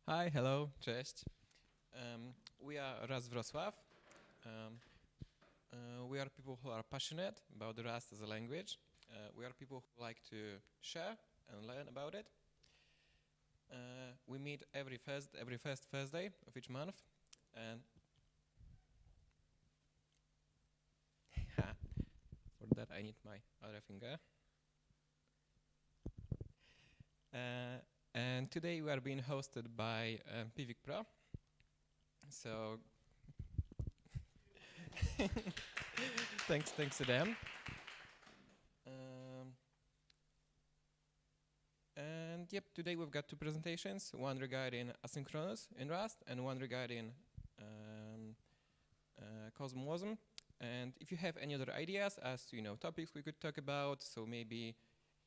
Hi, hello, cześć. We are Rust Wrocław. Um, we are people who are passionate about Rust as a language. We are people who like to share and learn about it. We meet every first Thursday of each month, and for that I need my other finger. And today we are being hosted by Pivik Pro. So thanks to them. And yep, today we've got two presentations, one regarding asynchronous in Rust and one regarding cosmosm. And if you have any other ideas as to topics we could talk about, so maybe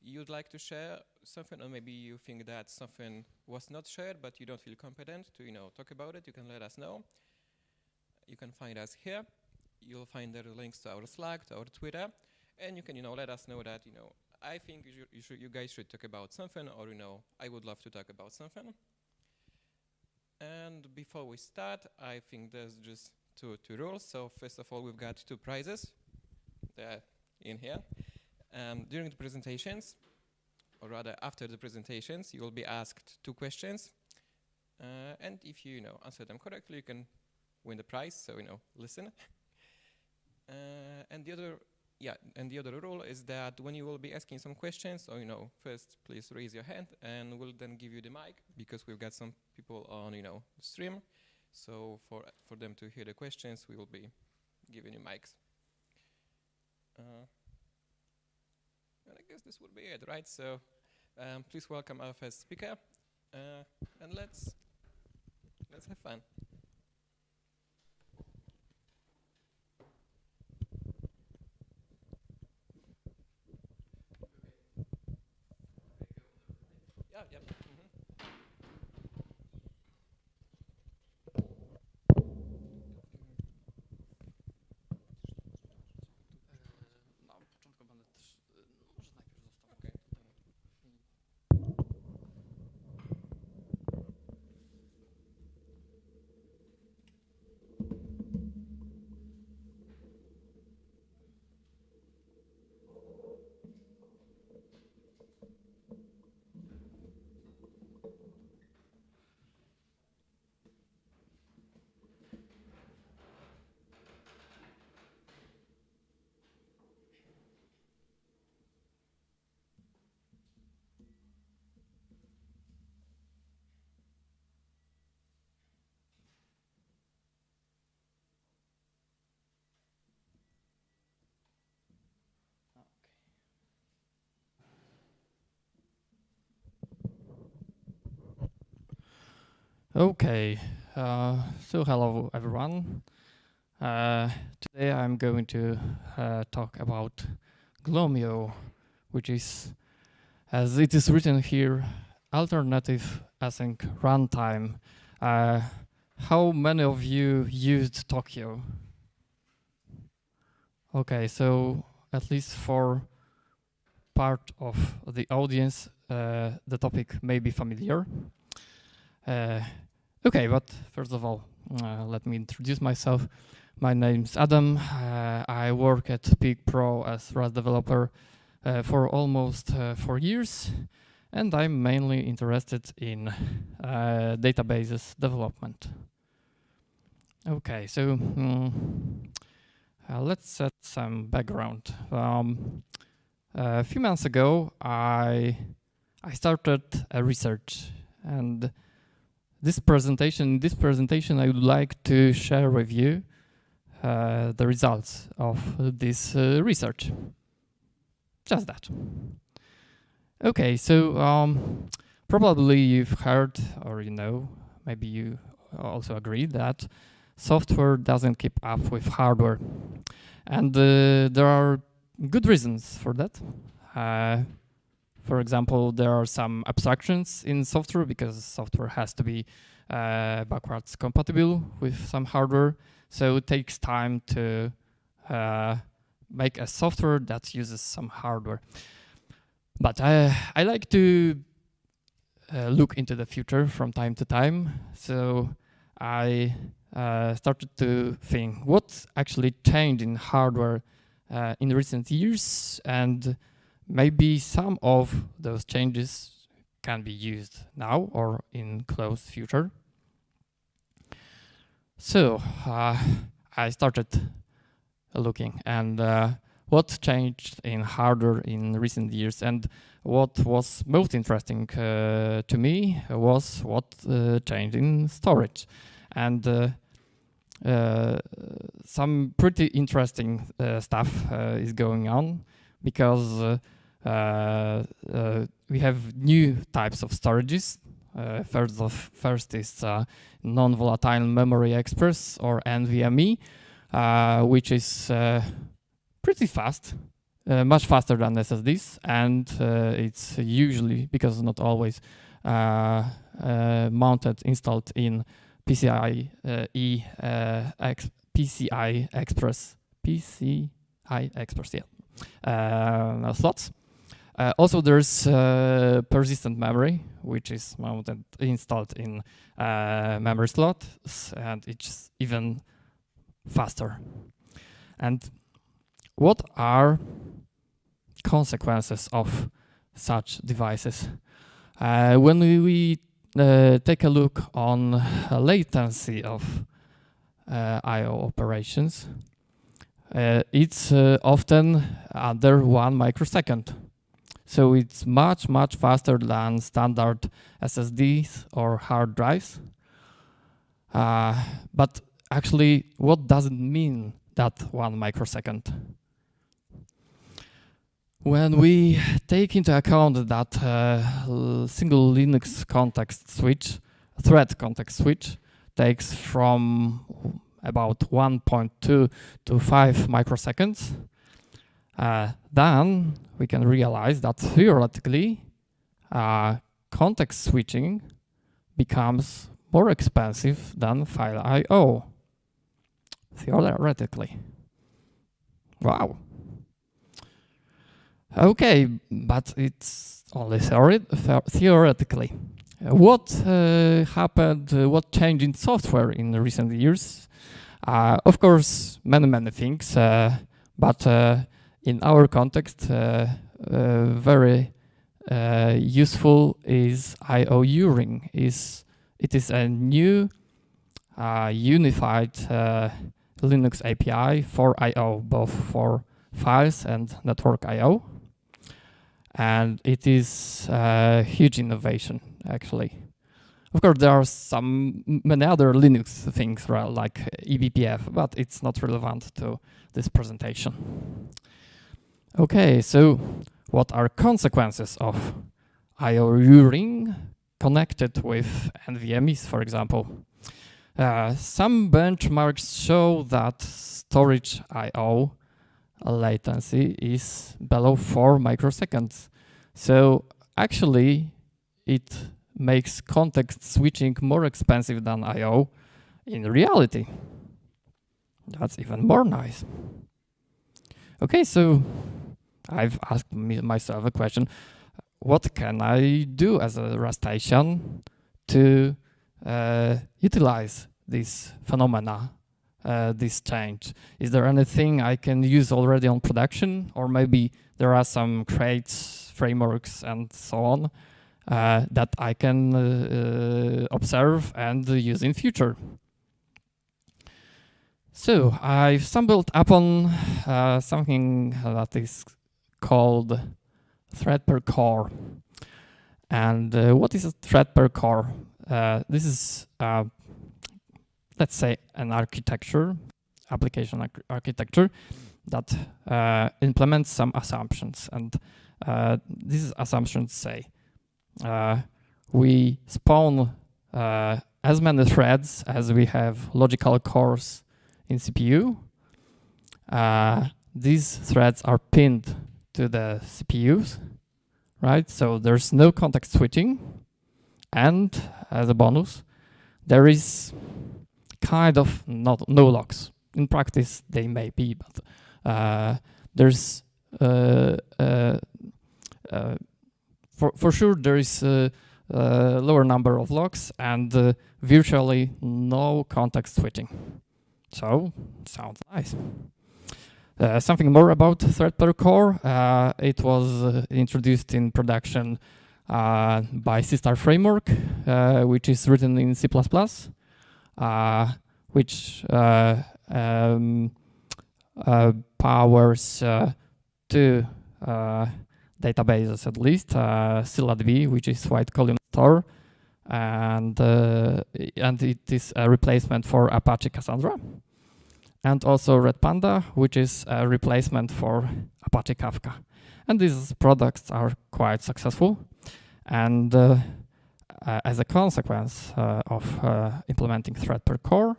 you'd like to share something, or maybe you think that something was not shared but you don't feel competent to talk about it, you can let us know. You can find us here. You'll find the links to our Slack, to our Twitter, and you can let us know that I think you guys should talk about something, or I would love to talk about something. And before we start, I think there's just two rules. So first of all, we've got two prizes. They're in here. During the presentations, or rather after the presentations, you will be asked two questions. And if you answer them correctly, you can win the prize. So listen. And the other rule is that when you will be asking some questions, or first please raise your hand, and we'll then give you the mic, because we've got some people on the stream. So for them to hear the questions, we will be giving you mics. And I guess this would be it, right? So please welcome our first speaker, and let's have fun. Yeah. Na początku będę też, może najpierw został Okay. Okay, so hello everyone. Today I'm going to talk about Glomio, which is, as it is written here, alternative async runtime. How many of you used Tokyo? Okay, so at least for part of the audience, the topic may be familiar. Okay, but first of all, let me introduce myself. My name's Adam. I work at Pivik Pro as Rust developer for almost 4 years, and I'm mainly interested in databases development. Okay, so let's set some background. A few months ago, I started a research, and in this presentation, I would like to share with you the results of this research. Just that. Okay, so probably you've heard, or maybe you also agree that software doesn't keep up with hardware, and there are good reasons for that. For example, there are some abstractions in software because software has to be backwards compatible with some hardware. So it takes time to make a software that uses some hardware. But I like to look into the future from time to time. So I started to think what actually changed in hardware in recent years, and maybe some of those changes can be used now or in close future. So I started looking, and what changed in hardware in recent years, and what was most interesting to me was what changed in storage. And some pretty interesting stuff is going on, because we have new types of storages. First is non-volatile memory express, or NVMe, which is pretty fast, much faster than SSDs, and it's usually, because not always, installed in PCI Express slots. Also, there's persistent memory, which is installed in memory slots, and it's even faster. And what are consequences of such devices? When we take a look on latency of I/O operations, it's often under 1 microsecond. So it's much faster than standard SSDs or hard drives. But actually, what does it mean, that 1 microsecond? When we take into account that single Linux context switch, thread context switch, takes from about 1.2 to 5 microseconds, then we can realize that theoretically context switching becomes more expensive than file I/O. Theoretically. Wow. Okay, but it's only theoretically. What happened, what changed in software in recent years? Of course, many things, but in our context, very useful is IOU-ring. It is a new unified Linux API for I/O, both for files and network I/O. And it is a huge innovation, actually. Of course, there are many other Linux things, right, like eBPF, but it's not relevant to this presentation. Okay, so what are consequences of IOU-ring connected with NVMEs, for example? Some benchmarks show that storage I/O latency is below 4 microseconds. So actually, it makes context switching more expensive than I/O in reality. That's even more nice. Okay, so I've asked myself a question. What can I do as a Rustacean to utilize this phenomena, this change? Is there anything I can use already on production? Or maybe there are some crates, frameworks, and so on that I can observe and use in future? So I've stumbled upon something that is called thread per core. And what is a thread per core? This is, let's say, an architecture, application architecture that implements some assumptions. And these assumptions say we spawn as many threads as we have logical cores in CPU. These threads are pinned to the CPUs, right? So there's no context switching. And as a bonus, there is kind of no locks. In practice, they may be, but there's for sure there is lower number of locks, and virtually no context switching. So, sounds nice. Something more about thread per core. It was introduced in production by C-Star framework, which is written in C++, which powers two databases at least, ScyllaDB, which is white column store, and it is a replacement for Apache Cassandra, and also Red Panda, which is a replacement for Apache Kafka. And these products are quite successful, and as a consequence of implementing thread per core,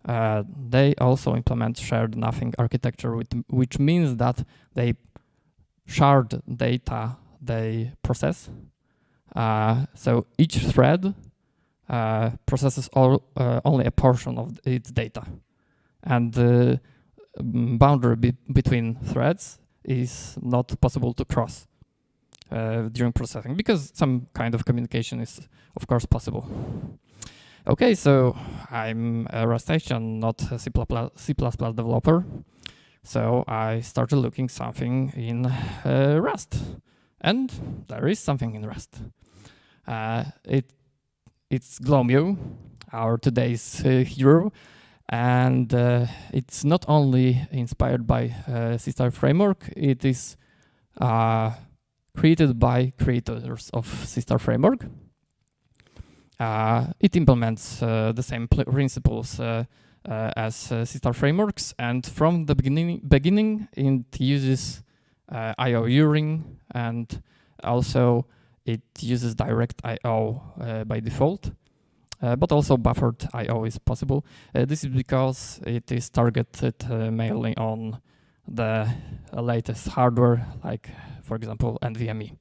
they also implement shared nothing architecture, which means that they shard data they process. So each thread processes only a portion of its data. And the boundary between threads is not possible to cross during processing, because some kind of communication is, of course, possible. Okay, so I'm a Rustacean, not a C++ developer. So I started looking something in Rust, and there is something in Rust. It's Glomio, our today's hero, and it's not only inspired by C-Star framework, it is created by creators of C-Star framework. It implements the same principles as C-Star frameworks, and from the beginning it uses I/O uring, and also it uses direct I/O by default, but also buffered I/O is possible. This is because it is targeted mainly on the latest hardware, like, for example, NVMe.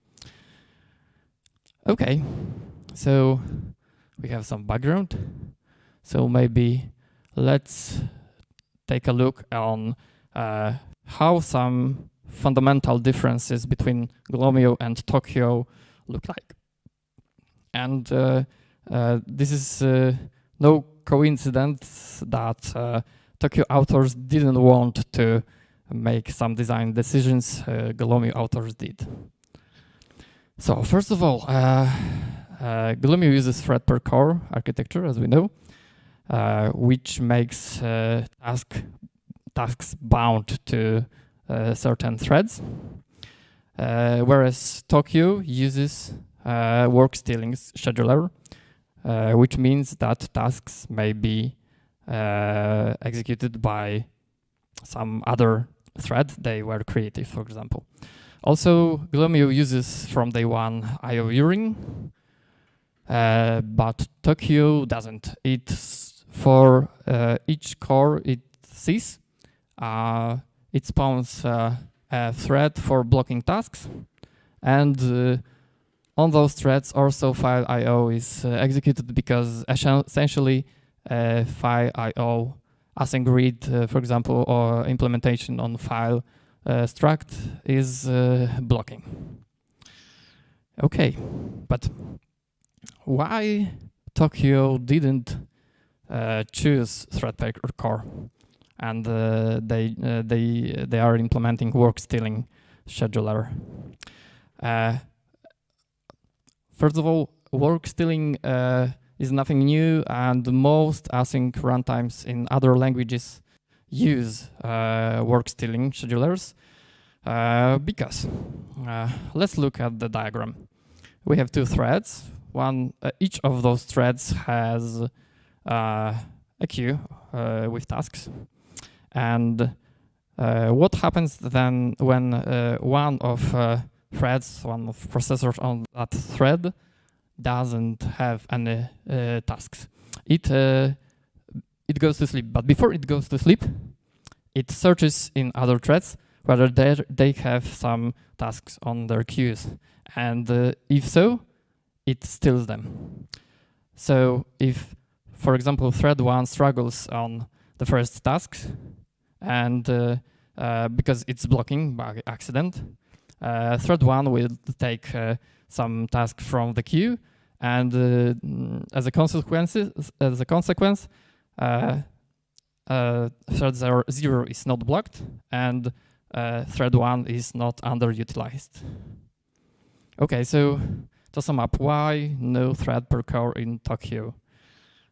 Okay, so we have some background. So maybe let's take a look on how some fundamental differences between Glomio and Tokyo look like. And this is no coincidence that Tokyo authors didn't want to make some design decisions, Glomio authors did. So first of all, Glomio uses thread per core architecture, as we know, which makes tasks bound to certain threads, whereas Tokyo uses work stealing scheduler, which means that tasks may be executed by some other thread they were created, for example. Also, Glomio uses from day one I/O uring, but Tokyo doesn't. For each core it sees, it spawns a thread for blocking tasks, and on those threads also file I/O is executed, because essentially file I/O async read, for example, or implementation on file struct is blocking. Okay, but why Tokyo didn't choose thread per core, and they are implementing work stealing scheduler? First of all, work stealing is nothing new, and most async runtimes in other languages use work stealing schedulers, because let's look at the diagram. We have two threads. Each of those threads has a queue with tasks, and what happens then when one of processors on that thread doesn't have any tasks? It goes to sleep, but before it goes to sleep, it searches in other threads whether they have some tasks on their queues, and if so, it steals them. So if, for example, thread 1 struggles on the first task, and because it's blocking by accident, thread 1 will take some tasks from the queue and as a consequence, thread 0 is not blocked, and thread 1 is not underutilized. Okay, so to sum up, why no thread per core in Tokyo?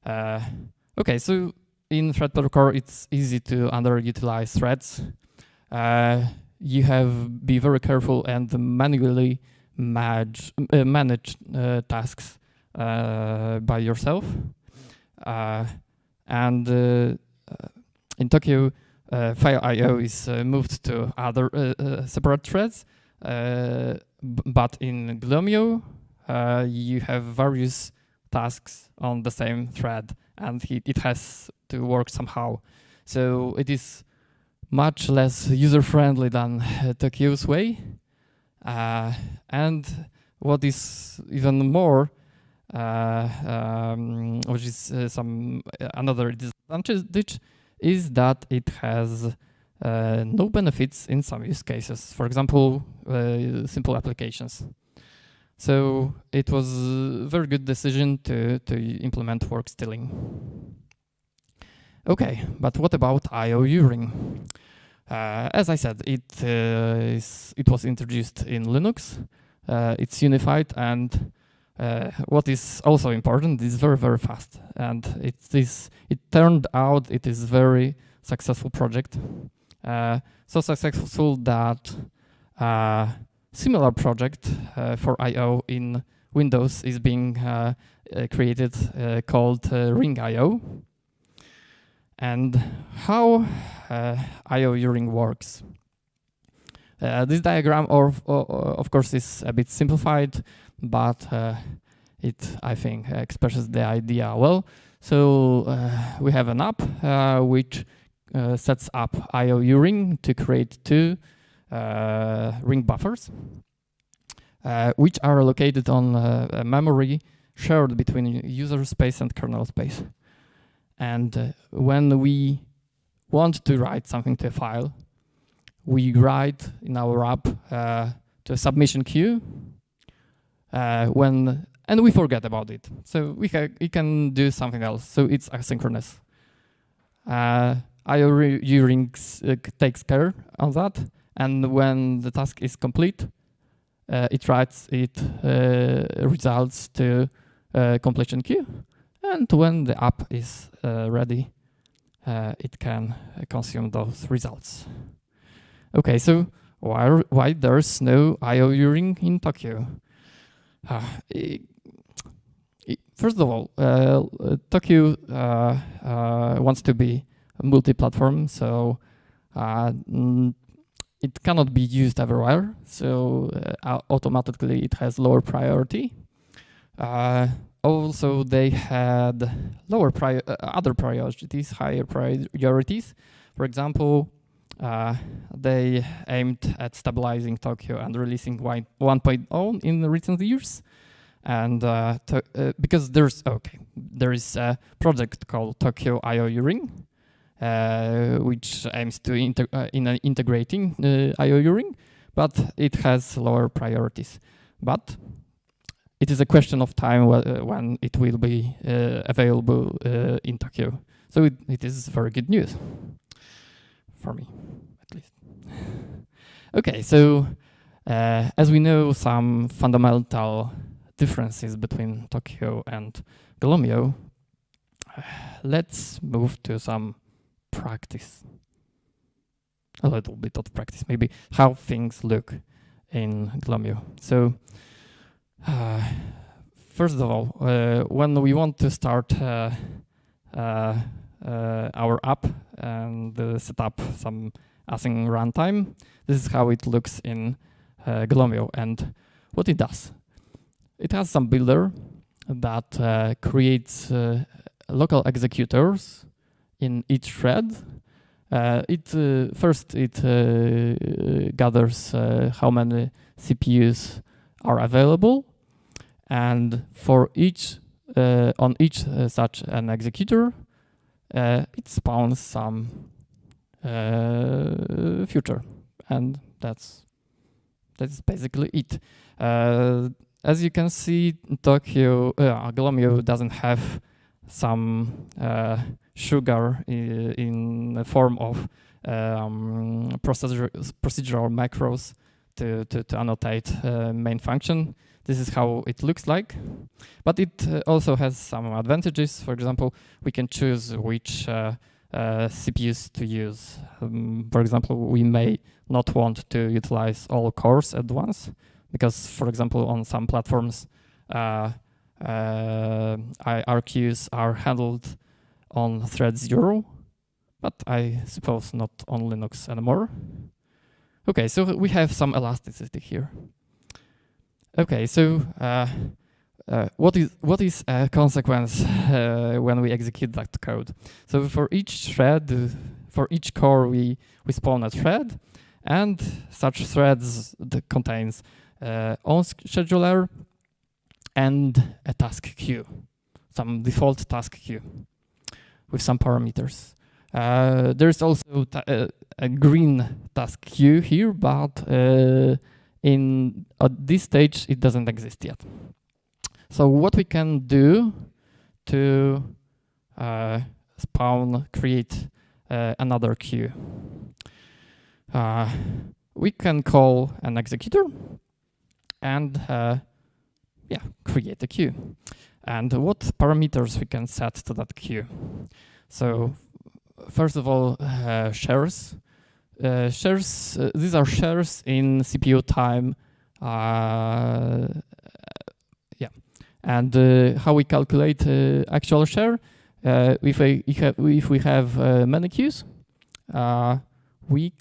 Okay, so in thread per core, it's easy to underutilize threads. You have be very careful and manually manage tasks by yourself. And in Tokyo, file I/O is moved to other separate threads. But in Glomio, you have various tasks on the same thread, and it has to work somehow. So it is much less user-friendly than Tokyo's way. And what is even more, which is another disadvantage, is that it has no benefits in some use cases. For example, simple applications. So it was a very good decision to implement work stealing. Okay, but what about I/O ring? As I said, it was introduced in Linux. It's unified, and what is also important is very, very fast. And it turned out it is very successful project. So successful that similar project for I/O in Windows is being created called Ring I/O. And how I/O ring works? This diagram, of course, is a bit simplified, but it, I think, expresses the idea well. So we have an app which sets up I/O ring to create two ring buffers, which are located on a memory shared between user space and kernel space. And when we want to write something to a file, we write in our app to a submission queue, and we forget about it. So we can do something else. So it's asynchronous. I/O ring takes care of that, and when the task is complete, it writes results to completion queue. And when the app is ready, it can consume those results. Okay, so why there's no I/O ring in Tokyo? First of all, Tokyo wants to be multi-platform, so it cannot be used everywhere. So automatically, it has lower priority. Also, they had other priorities, higher priorities. For example, they aimed at stabilizing Tokyo and releasing 1.0 in the recent years. And because there is a project called Tokyo I/O ring, which aims to integrating I/O ring, but it has lower priorities. But it is a question of time when it will be available in Tokyo. So it is very good news for me, at least. Okay, so as we know, some fundamental differences between Tokyo and Glomio, let's move to some practice. A little bit of practice, maybe how things look in Glomio. So first of all, when we want to start our app and set up some async runtime, this is how it looks in Glomio. And what it does, it has some builder that creates local executors in each thread. First it gathers how many CPUs are available, and for each on each such an executor, it spawns some future, and that's basically it. as you can see, Glomio doesn't have some sugar in the form of procedural macros to annotate main function. This is how it looks like, but it also has some advantages. For example, we can choose which CPUs to use. For example, we may not want to utilize all cores at once, because, for example, on some platforms, RQs are handled on thread 0, but I suppose not on Linux anymore. Okay, so we have some elasticity here. Okay, so what is a consequence when we execute that code? So for each thread, for each core, we spawn a thread, and such threads contains own scheduler and a task queue, some default task queue with some parameters. There's also a green task queue here, but at this stage it doesn't exist yet. So what we can do to create another queue? We can call an executor and create a queue. And what parameters we can set to that queue? So first of all, shares. These are shares in CPU time. And how we calculate actual share? If we have many queues, we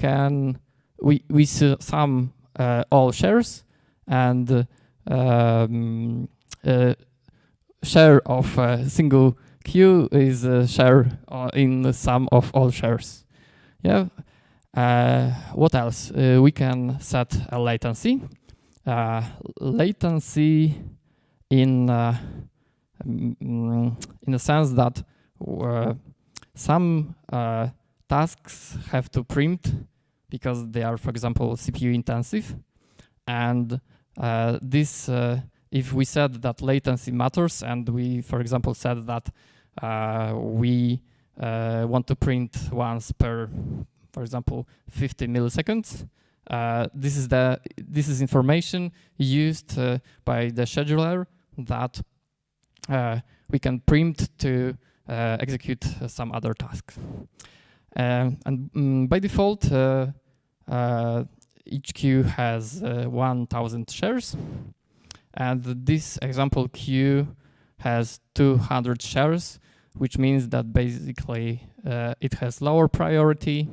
sum all shares, and share of a single queue is a share in the sum of all shares. Yeah. What else? We can set a latency. Latency in the sense that some tasks have to preempt because they are, for example, CPU intensive, and this if we said that latency matters, and we, for example, said that we want to print once per, for example, 50 milliseconds. This is information used by the scheduler that we can preempt to execute some other tasks. And by default, each queue has 1,000 shares, and this example queue has 200 shares, which means that basically it has lower priority,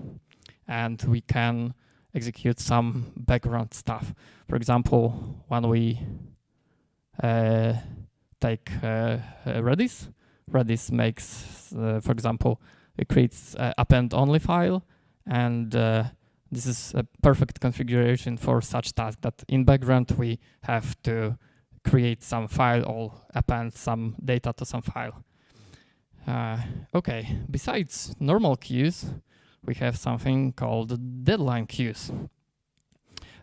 and we can execute some background stuff. For example, when we take Redis makes, for example, it creates an append-only file, and this is a perfect configuration for such task that in background we have to create some file or append some data to some file. Okay, besides normal queues, we have something called deadline queues.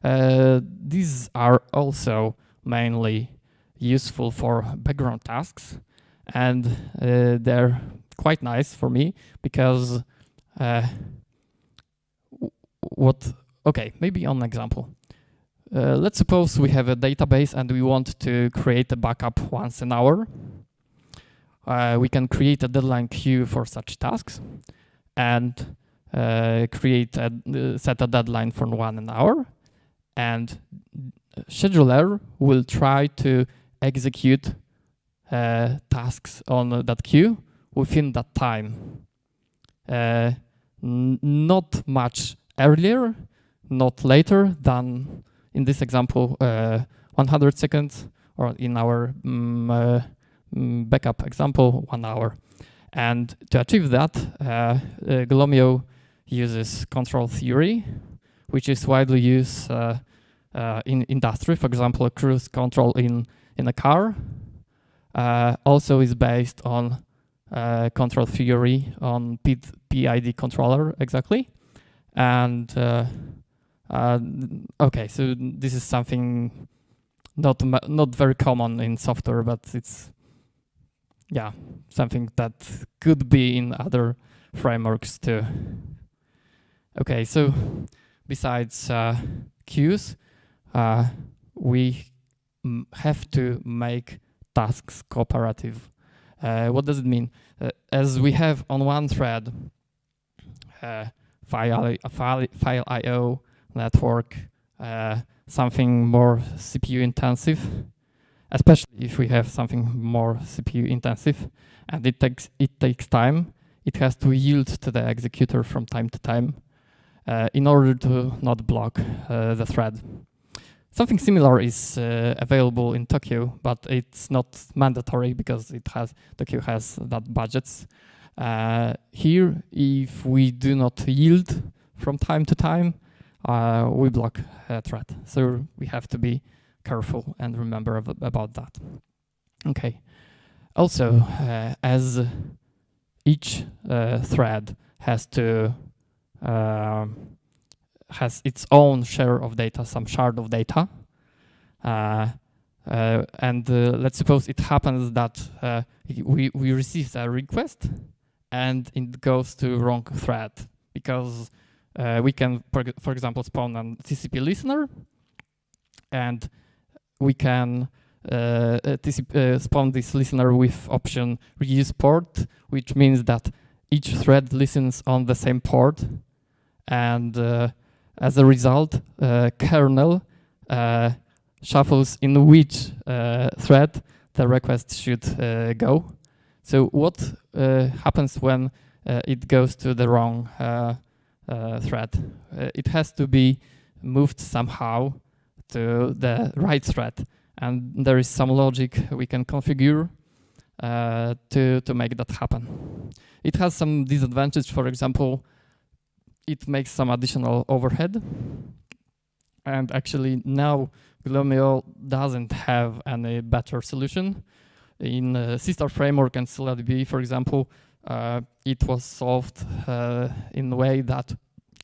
These are also mainly useful for background tasks, and they're quite nice for me because maybe an example. Let's suppose we have a database and we want to create a backup once an hour. We can create a deadline queue for such tasks and set a deadline for 1 hour, and scheduler will try to execute tasks on that queue within that time. Not much earlier, not later than, in this example, 100 seconds, or in our backup example, 1 hour. And to achieve that, Glomio uses control theory, which is widely used in industry. For example, cruise control in a car also is based on control theory on PID controller exactly. And okay, so this is something not very common in software, but it's something that could be in other frameworks too. Okay, so besides queues, we have to make tasks cooperative. What does it mean? As we have on one thread file I/O, network, something more CPU intensive, especially if we have something more CPU intensive, and it takes time. It has to yield to the executor from time to time in order to not block the thread. Something similar is available in Tokyo, but it's not mandatory because Tokyo has that budgets. Here, if we do not yield from time to time, we block a thread. So we have to be careful and remember about that. Okay. Also, as each thread has its own share of data, some shard of data, and let's suppose it happens that we received a request and it goes to wrong thread because we can, for example, spawn a TCP listener, and we can spawn this listener with option reuse port, which means that each thread listens on the same port, and as a result, kernel shuffles in which thread the request should go. So what happens when it goes to the wrong thread? It has to be moved somehow to the right thread, and there is some logic we can configure to make that happen. It has some disadvantage. For example, it makes some additional overhead, and actually now Glomio doesn't have any better solution. In Sister Framework and ScyllaDB, for example, it was solved in a way that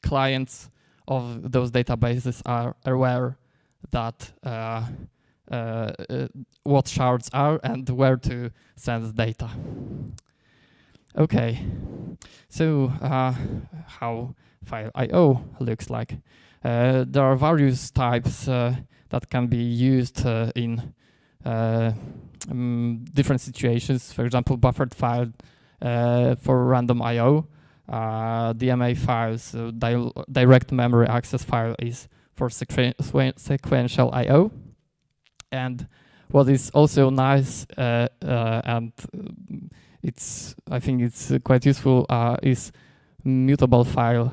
clients of those databases are aware that what shards are and where to send data. Okay, so how file I/O looks like. There are various types that can be used in different situations. For example, buffered file for random I/O. DMA files, direct memory access file, is for sequential I/O. And what is also nice and I think it's quite useful is immutable files,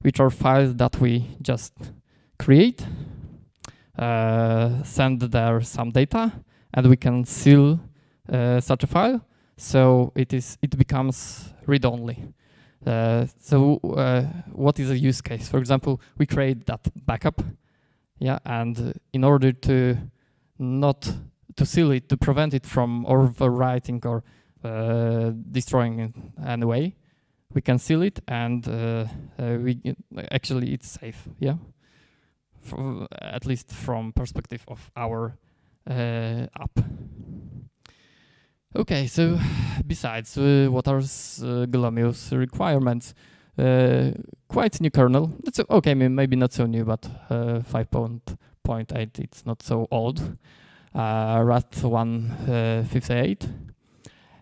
which are files that we just create, send there some data, and we can seal such a file, so it becomes read-only. So what is a use case? For example, we create that backup, and in order to not to seal it, to prevent it from overwriting or destroying in any way, we can seal it, and actually it's safe, at least from perspective of our app. Okay, so besides, what are Glomio's requirements? Quite new kernel. That's okay, maybe not so new, but 5.8, it's not so old. RAT 158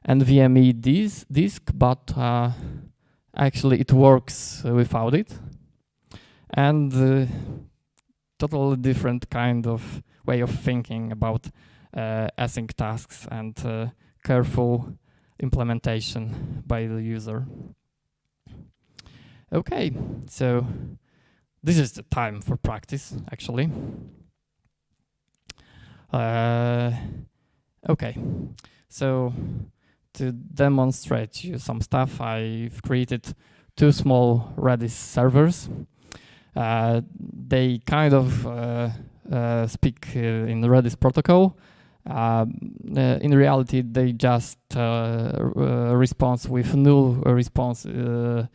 and VME disk, but actually it works without it. And totally different kind of way of thinking about async tasks and careful implementation by the user. Okay, so this is the time for practice, actually. Okay, so to demonstrate you some stuff, I've created two small Redis servers. They kind of speak in the Redis protocol. In reality, they just respond with null response in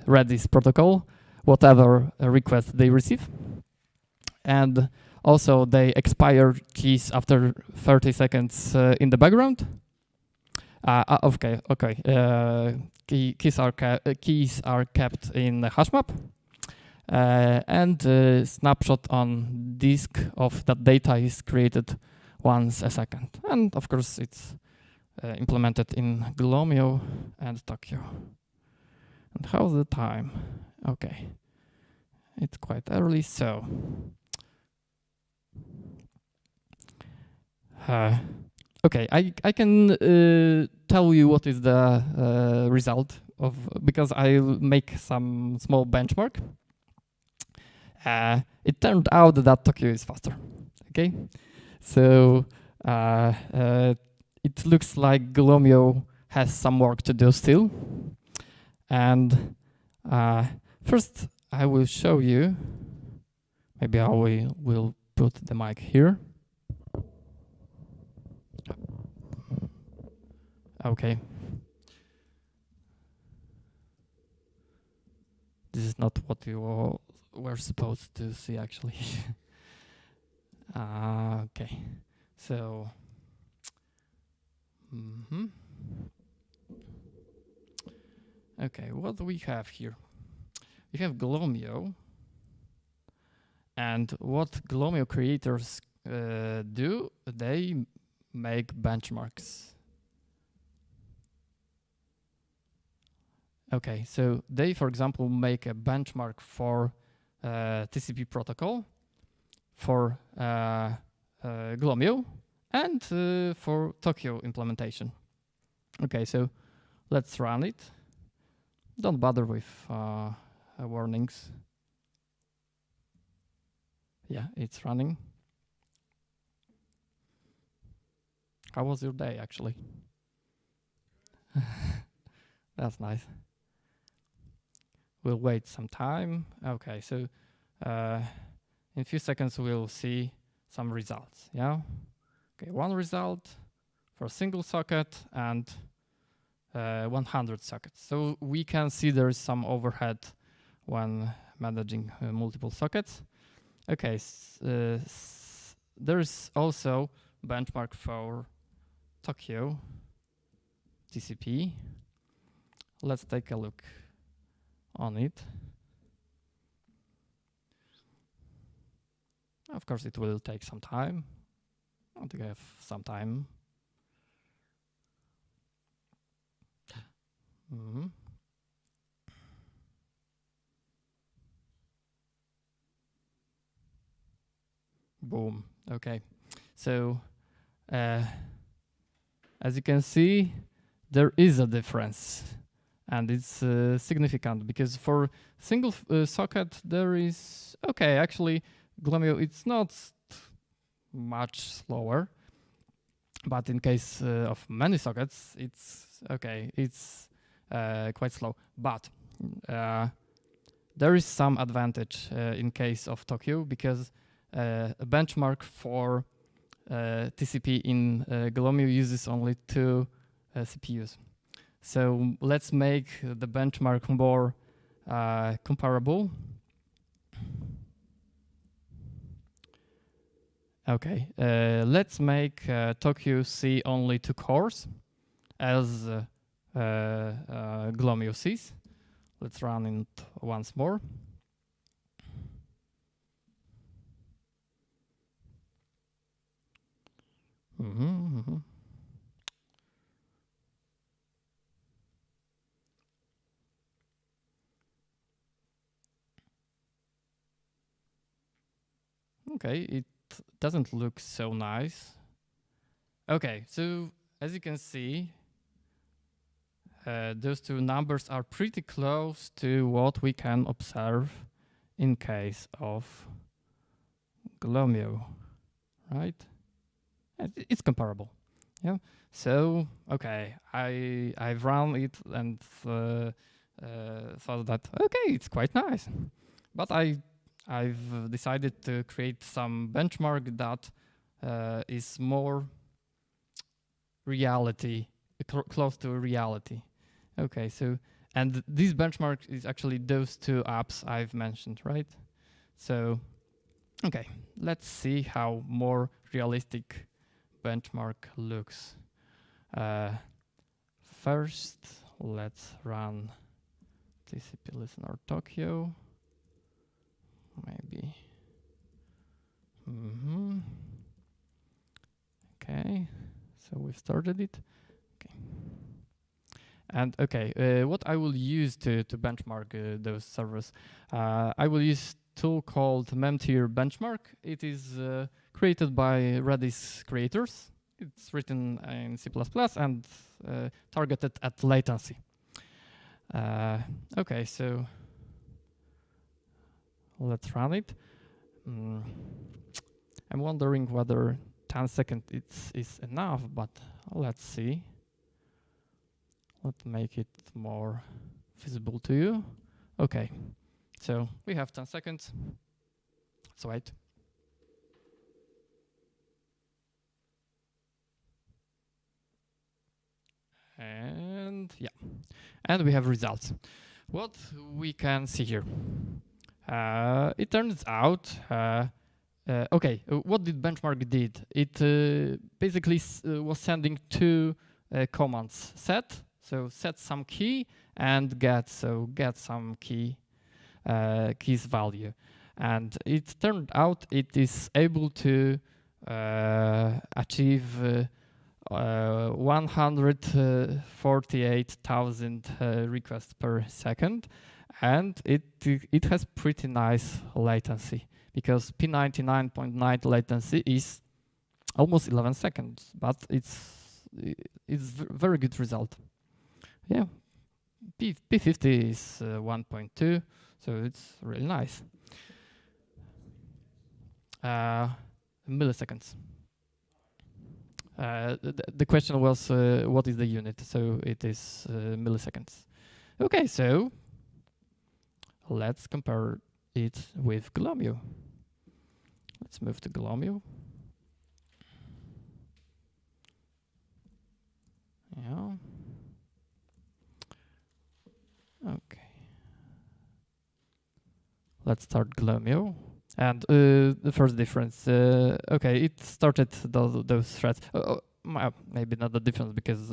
Redis protocol, whatever request they receive. And Also, they expire keys after 30 seconds in the background. Okay. Keys are kept in the hash map. And snapshot on disk of that data is created once a second. And of course, it's implemented in Glomio and Tokyo. And how's the time? Okay, it's quite early, so okay, I can tell you what is the result of, because I'll make some small benchmark. It turned out that Tokyo is faster. Okay, so it looks like Glomio has some work to do still. And first, I will show you. Maybe I will put the mic here. Okay. This is not what you all were supposed to see, actually. Okay. So. Okay, what do we have here? We have Glomio. And what Glomio creators do, they make benchmarks. Okay, so they, for example, make a benchmark for TCP protocol, for Glomio, and for Tokyo implementation. Okay, so let's run it. Don't bother with warnings. Yeah, it's running. How was your day, actually? That's nice. We'll wait some time. Okay, so in a few seconds we'll see some results. Yeah. Okay, one result for a single socket and 100 sockets. So we can see there is some overhead when managing multiple sockets. Okay, there is also benchmark for Tokyo TCP. Let's take a look on it. Of course, it will take some time. I think I have some time. Boom. Okay. So, as you can see, there is a difference. And it's significant because for single socket, there is, okay, actually, Glomio, it's not much slower. But in case of many sockets, it's, okay, it's quite slow. But there is some advantage in case of Tokyo because a benchmark for TCP in Glomio uses only 2 CPUs. So let's make the benchmark more comparable. Okay, let's make Tokyo see only 2 cores as Glomio sees. Let's run it once more. Okay, it doesn't look so nice. Okay, so as you can see, those 2 numbers are pretty close to what we can observe in case of Glomio, right? It's comparable, yeah. So okay, I've run it and thought that okay, it's quite nice, but I've decided to create some benchmark that is more reality, close to reality. Okay, so, and this benchmark is actually those 2 apps I've mentioned, right? So Okay, let's see how more realistic benchmark looks. First, let's run TCP listener Tokyo. Maybe. Okay, so we've started it. Okay. And okay, what I will use to benchmark those servers, I will use a tool called memtier benchmark. It is created by Redis creators. It's written in C++ and targeted at latency. Okay, so let's run it. I'm wondering whether 10 seconds is enough, but let's see. Let's make it more visible to you. Okay, so we have 10 seconds. Let's wait. And yeah, and we have results. What we can see here. It turns out, okay, what did benchmark did? It basically was sending two commands: set, so set some key, and get, so get some key, keys value. And it turned out it is able to achieve 148,000 requests per second, and it has pretty nice latency, because P99.9 latency is almost 11 seconds, but it's very good result. Yeah, P50 is 1.2, so it's really nice. Milliseconds. The question was what is the unit, so it is milliseconds. Okay, so let's compare it with Glomio. Let's move to Glomio. Yeah. Okay. Let's start Glomio. And the first difference, okay, it started those threads. Maybe not the difference, because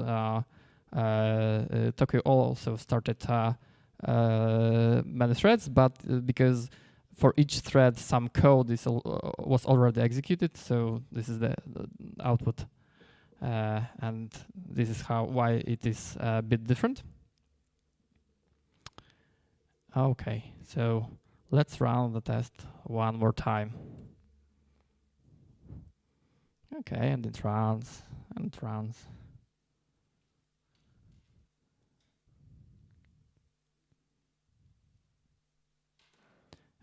Tokyo also started many threads, but because for each thread some code was already executed, so this is the output, and this is why it is a bit different. Okay, so let's run the test one more time. Okay, and it runs, and it runs.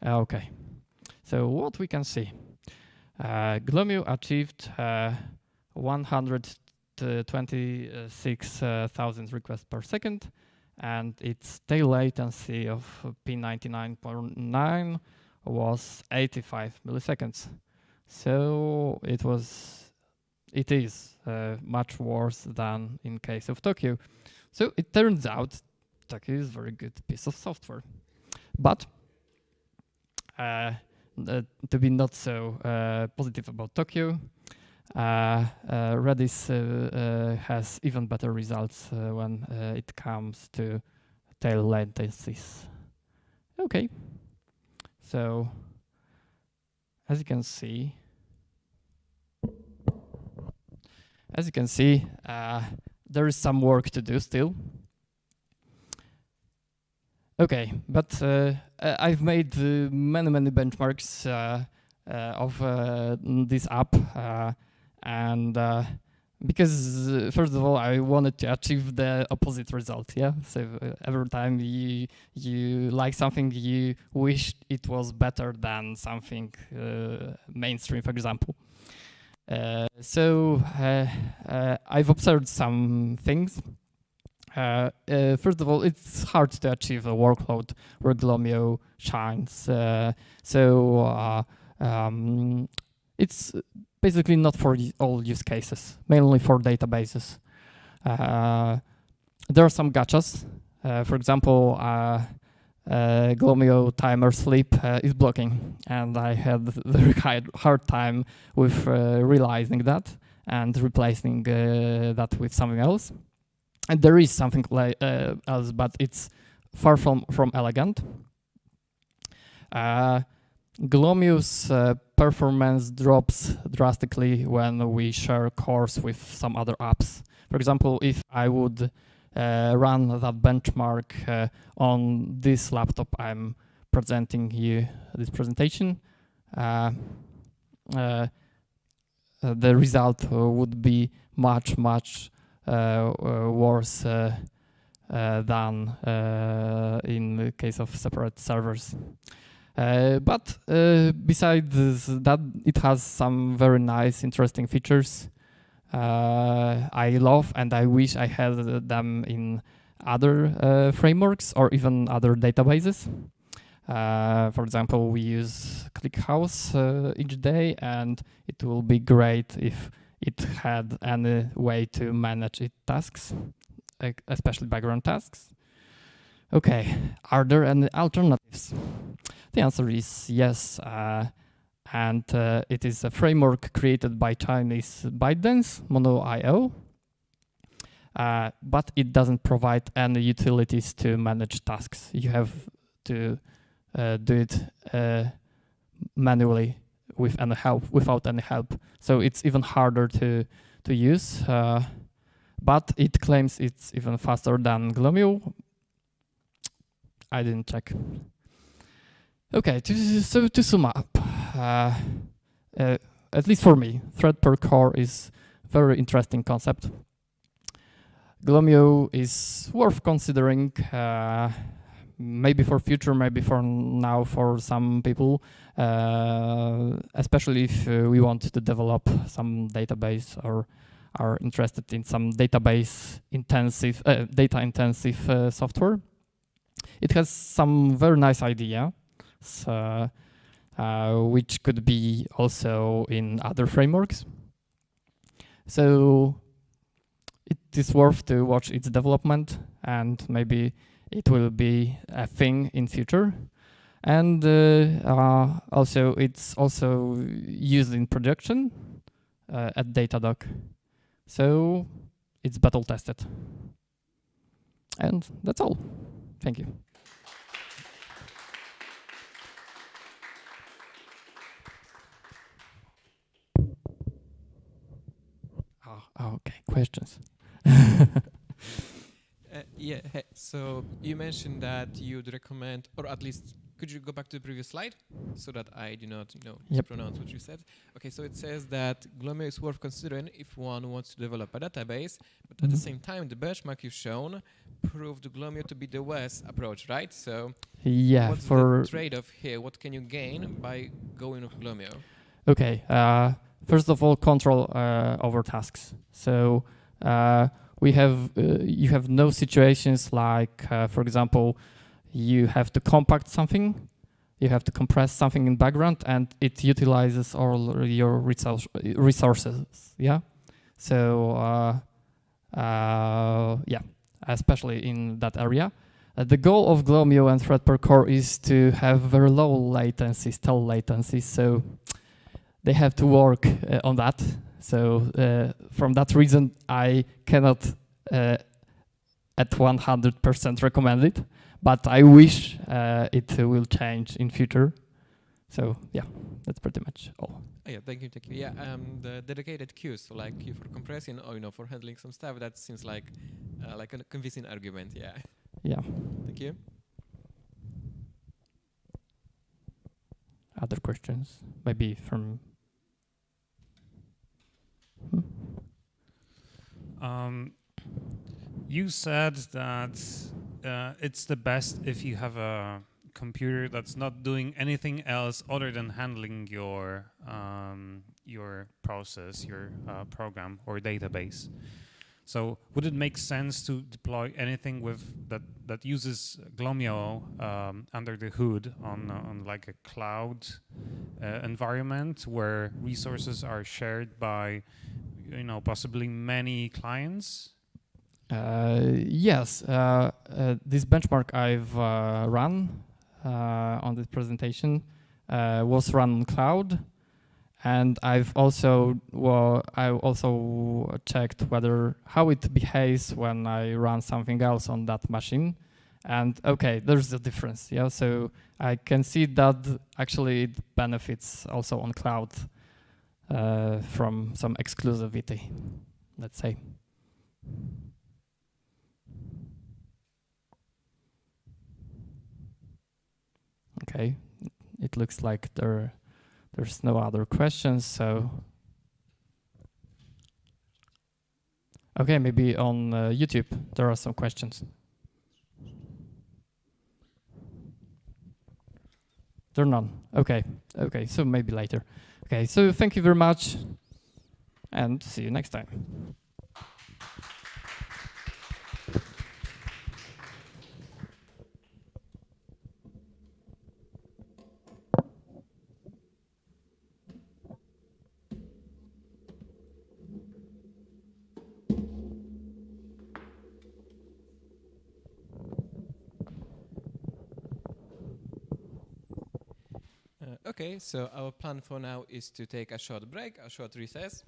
Okay, so what we can see, Glomio achieved 126,000 requests per second, and its tail latency of P99.9 was 85 milliseconds. So it is much worse than in case of Tokyo. So it turns out Tokyo is a very good piece of software. But to be not so positive about Tokyo, Redis has even better results when it comes to tail latencies. Okay, so as you can see, there is some work to do still. Okay, but I've made many benchmarks of this app, and because first of all, I wanted to achieve the opposite result. Yeah, so every time you like something, you wish it was better than something mainstream, for example. So I've observed some things. First of all, it's hard to achieve a workload where Glomio shines. It's basically not for all use cases, mainly for databases. There are some gotchas. For example, Glomio timer sleep is blocking, and I had a very hard time with realizing that and replacing that with something else. And there is something like else, but it's far from elegant. Glomio's performance drops drastically when we share cores with some other apps. For example, if I would run that benchmark on this laptop I'm presenting you this presentation, the result would be much worse than in the case of separate servers. But besides that, it has some very nice, interesting features. I love and I wish I had them in other frameworks or even other databases. For example, we use ClickHouse each day, and it will be great if it had any way to manage its tasks, especially background tasks. Okay, are there any alternatives? The answer is yes, and it is a framework created by Chinese ByteDance, Mono.io, but it doesn't provide any utilities to manage tasks. You have to do it manually without any help. So it's even harder to use, but it claims it's even faster than Glomio. I didn't check. Okay, to sum up, at least for me, thread per core is a very interesting concept. Glomio is worth considering, maybe for future, maybe for now for some people, especially if we want to develop some database or are interested in some database intensive, data intensive software. It has some very nice ideas, which could be also in other frameworks. So it is worth to watch its development, and maybe it will be a thing in future. And also it's also used in production at Datadog. So it's battle tested. And that's all. Thank you. Okay, questions. Yeah, so you mentioned that you'd recommend, or at least, could you go back to the previous slide so that I do not mispronounce what you said? Okay, so it says that Glomio is worth considering if one wants to develop a database, but at the same time, the benchmark you've shown proved Glomio to be the worst approach, right? So what's the trade-off here? What can you gain by going with Glomio? Okay, first of all, control over tasks. So you have no situations like, for example, you have to compact something, you have to compress something in background, and it utilizes all your resources. Yeah. So yeah, especially in that area. The goal of Glomio and thread per core is to have very low latency, stall latency. So they have to work on that. So from that reason, I cannot at 100% recommend it, but I wish it will change in future. So yeah, that's pretty much all. Yeah, thank you. Yeah, the dedicated queues, so like queue for compressing or for handling some stuff, that seems like a convincing argument. Yeah. Yeah. Thank you. Other questions? Maybe from. You said that it's the best if you have a computer that's not doing anything else other than handling your process, your program or database. So would it make sense to deploy anything with that uses Glomio under the hood on like a cloud environment where resources are shared by possibly many clients? Yes, this benchmark I've run on this presentation was run on cloud, and I also checked whether how it behaves when I run something else on that machine. And okay, there's a difference. Yeah, so I can see that actually it benefits also on cloud from some exclusivity, let's say. Okay, it looks like there's no other questions, so okay, maybe on YouTube there are some questions. There are none. Okay, so maybe later. Okay, so thank you very much, and see you next time. Okay, so our plan for now is to take a short break, a short recess.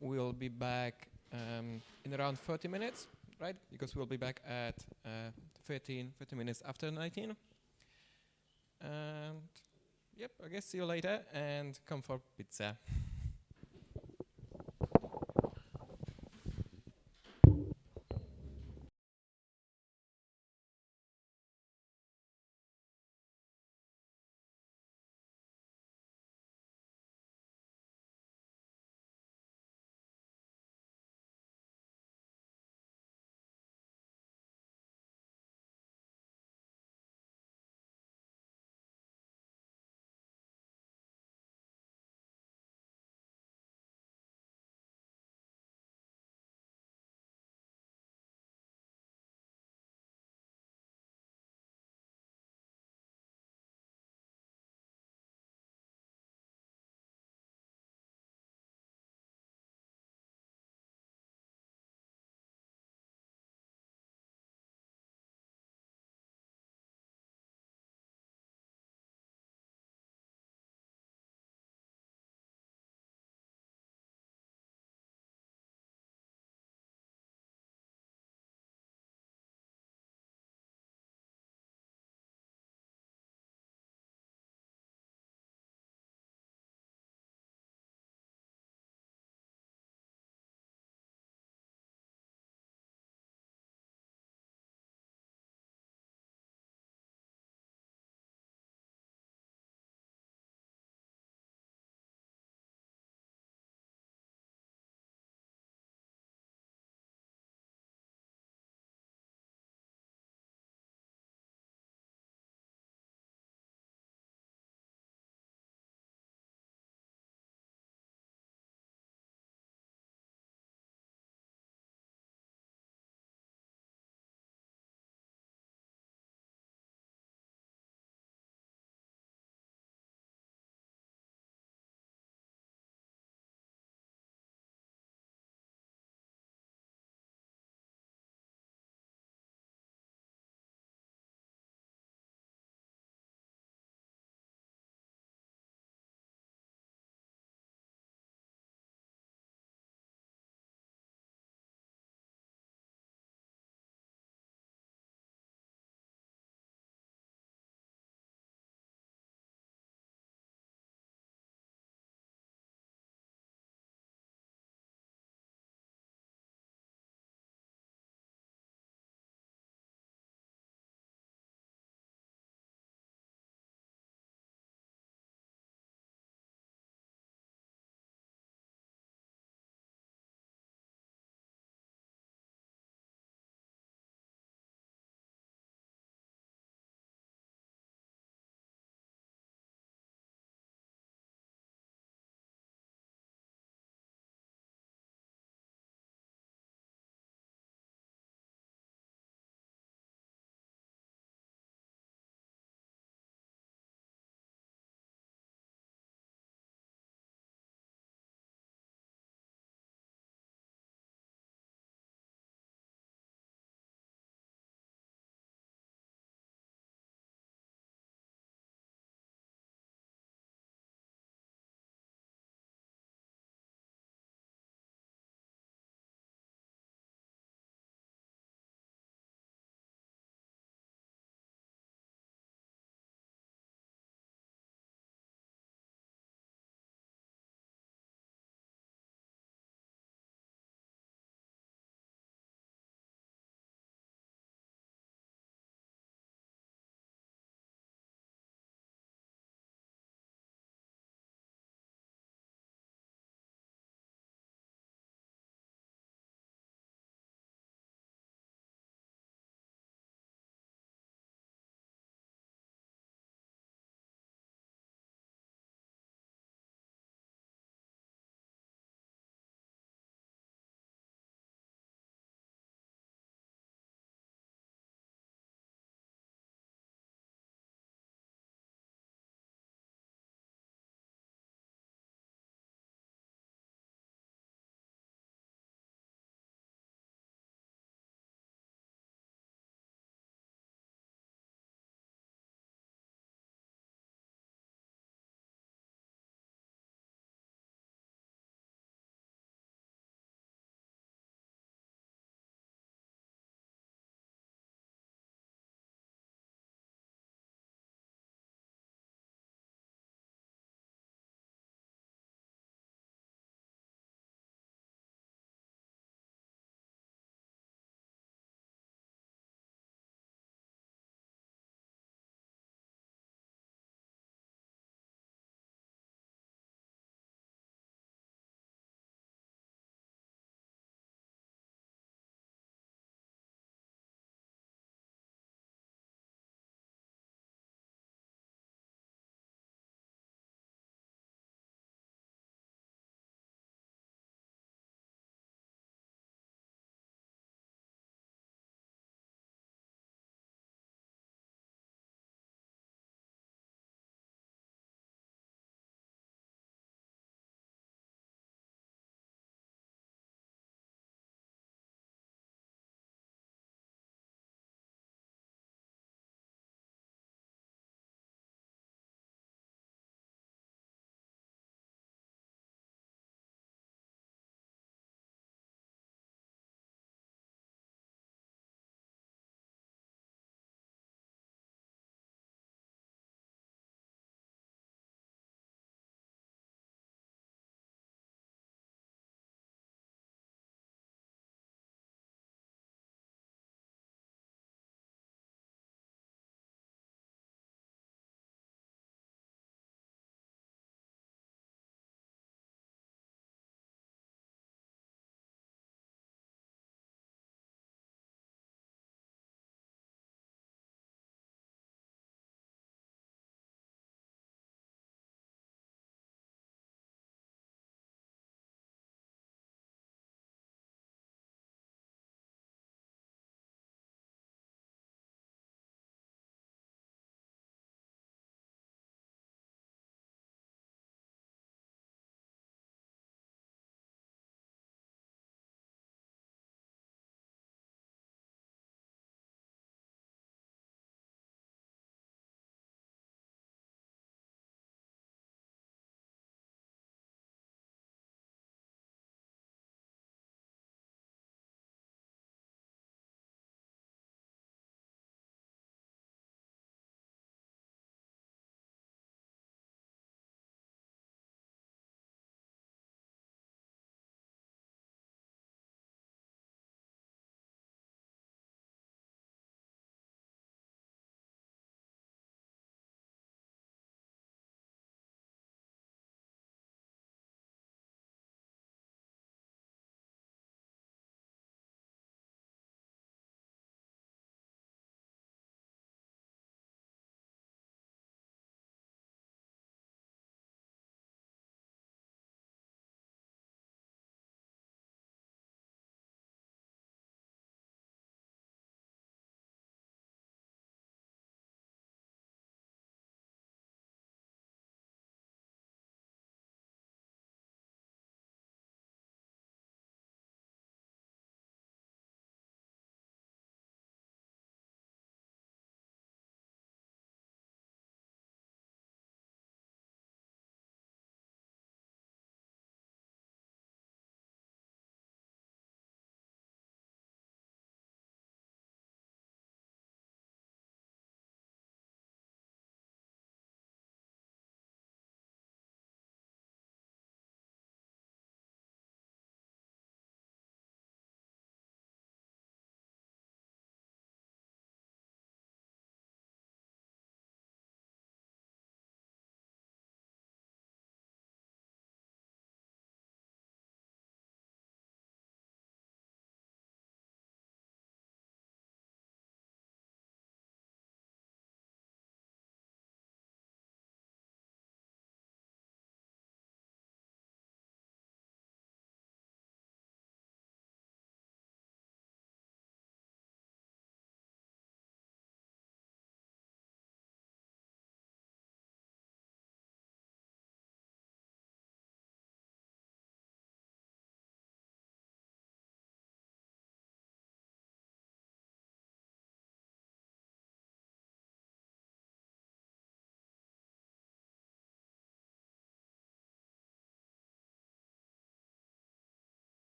We'll be back in around 30 minutes, right? Because we'll be back at 30 minutes after 19. And yep, I guess see you later and come for pizza.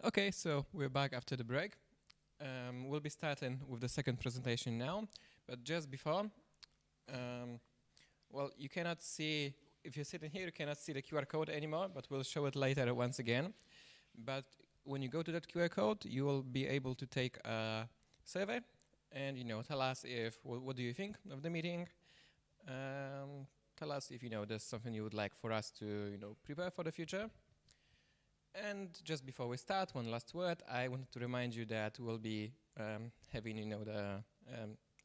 Okay, so we're back after the break. We'll be starting with the second presentation now, but just before, well, you cannot see, if you're sitting here, you cannot see the QR code anymore, but we'll show it later once again. But when you go to that QR code, you will be able to take a survey and, tell us if, what do you think of the meeting? Tell us if, there's something you would like for us to, prepare for the future. And just before we start, one last word. I wanted to remind you that we'll be having, the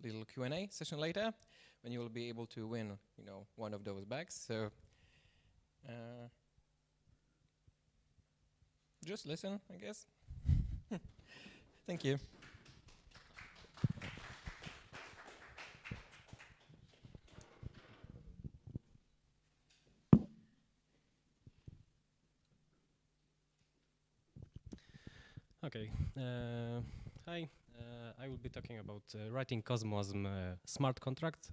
little Q&A session later, when you will be able to win, one of those bags. So just listen, I guess. Thank you. Okay. Hi. I will be talking about writing Cosmos smart contract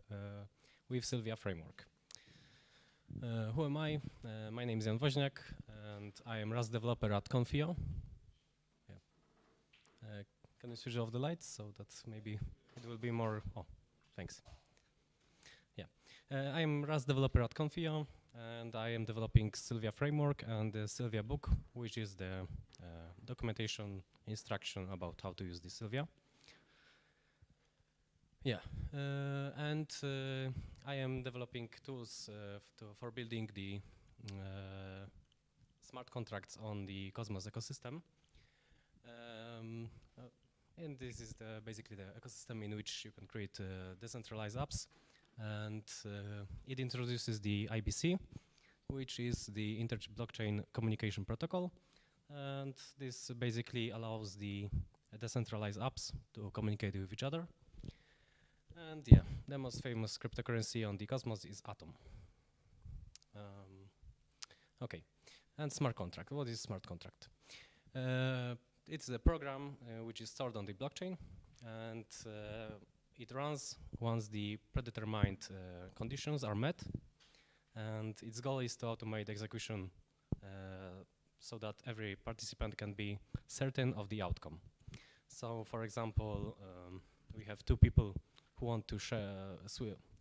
with Sylvia framework. Who am I? My name is Jan Woźniak, and I am Rust developer at Confio. Yeah. Can you switch off the lights so that maybe it will be more? Oh, thanks. Yeah. I am Rust developer at Confio, and I am developing Sylvia framework and the Sylvia book, which is the documentation instruction about how to use the Sylvia. Yeah, and I am developing tools for building the smart contracts on the Cosmos ecosystem. And this is basically the ecosystem in which you can create decentralized apps. And it introduces the IBC, which is the Inter-Blockchain Communication Protocol. And this basically allows the decentralized apps to communicate with each other. And yeah, the most famous cryptocurrency on the Cosmos is Atom. Okay, and smart contract. What is smart contract? It's a program which is stored on the blockchain, and it runs once the predetermined conditions are met. And its goal is to automate execution so that every participant can be certain of the outcome. So, for example, we have two people who want to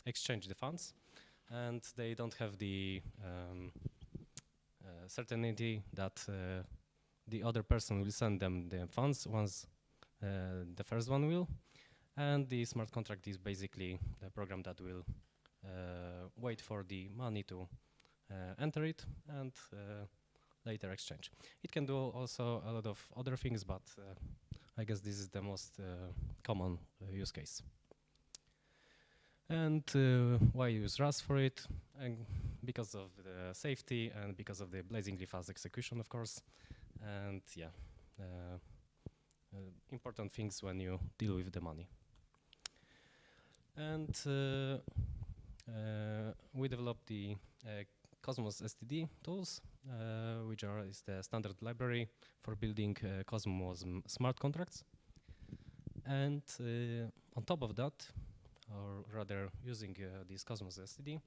exchange the funds, and they don't have the certainty that the other person will send them the funds once the first one will. And the smart contract is basically the program that will wait for the money to enter it and later exchange. It can do also a lot of other things, but I guess this is the most common use case. And why use Rust for it? And because of the safety and because of the blazingly fast execution, of course. And yeah, important things when you deal with the money. And we developed the Cosmos STD tools, which is the standard library for building Cosmos smart contracts. And on top of that, or rather using this Cosmos STD,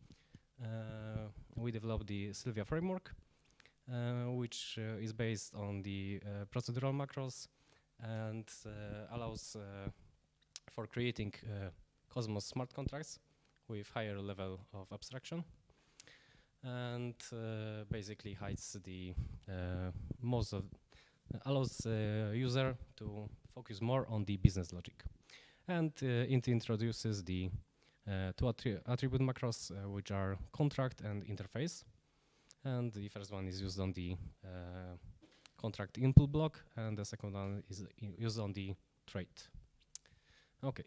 we developed the Sylvia framework, which is based on the procedural macros and allows for creating Cosmos smart contracts with higher level of abstraction, and basically hides the allows user to focus more on the business logic. And it introduces the two attribute macros, which are contract and interface. And the first one is used on the contract input block, and the second one is used on the trait. Okay,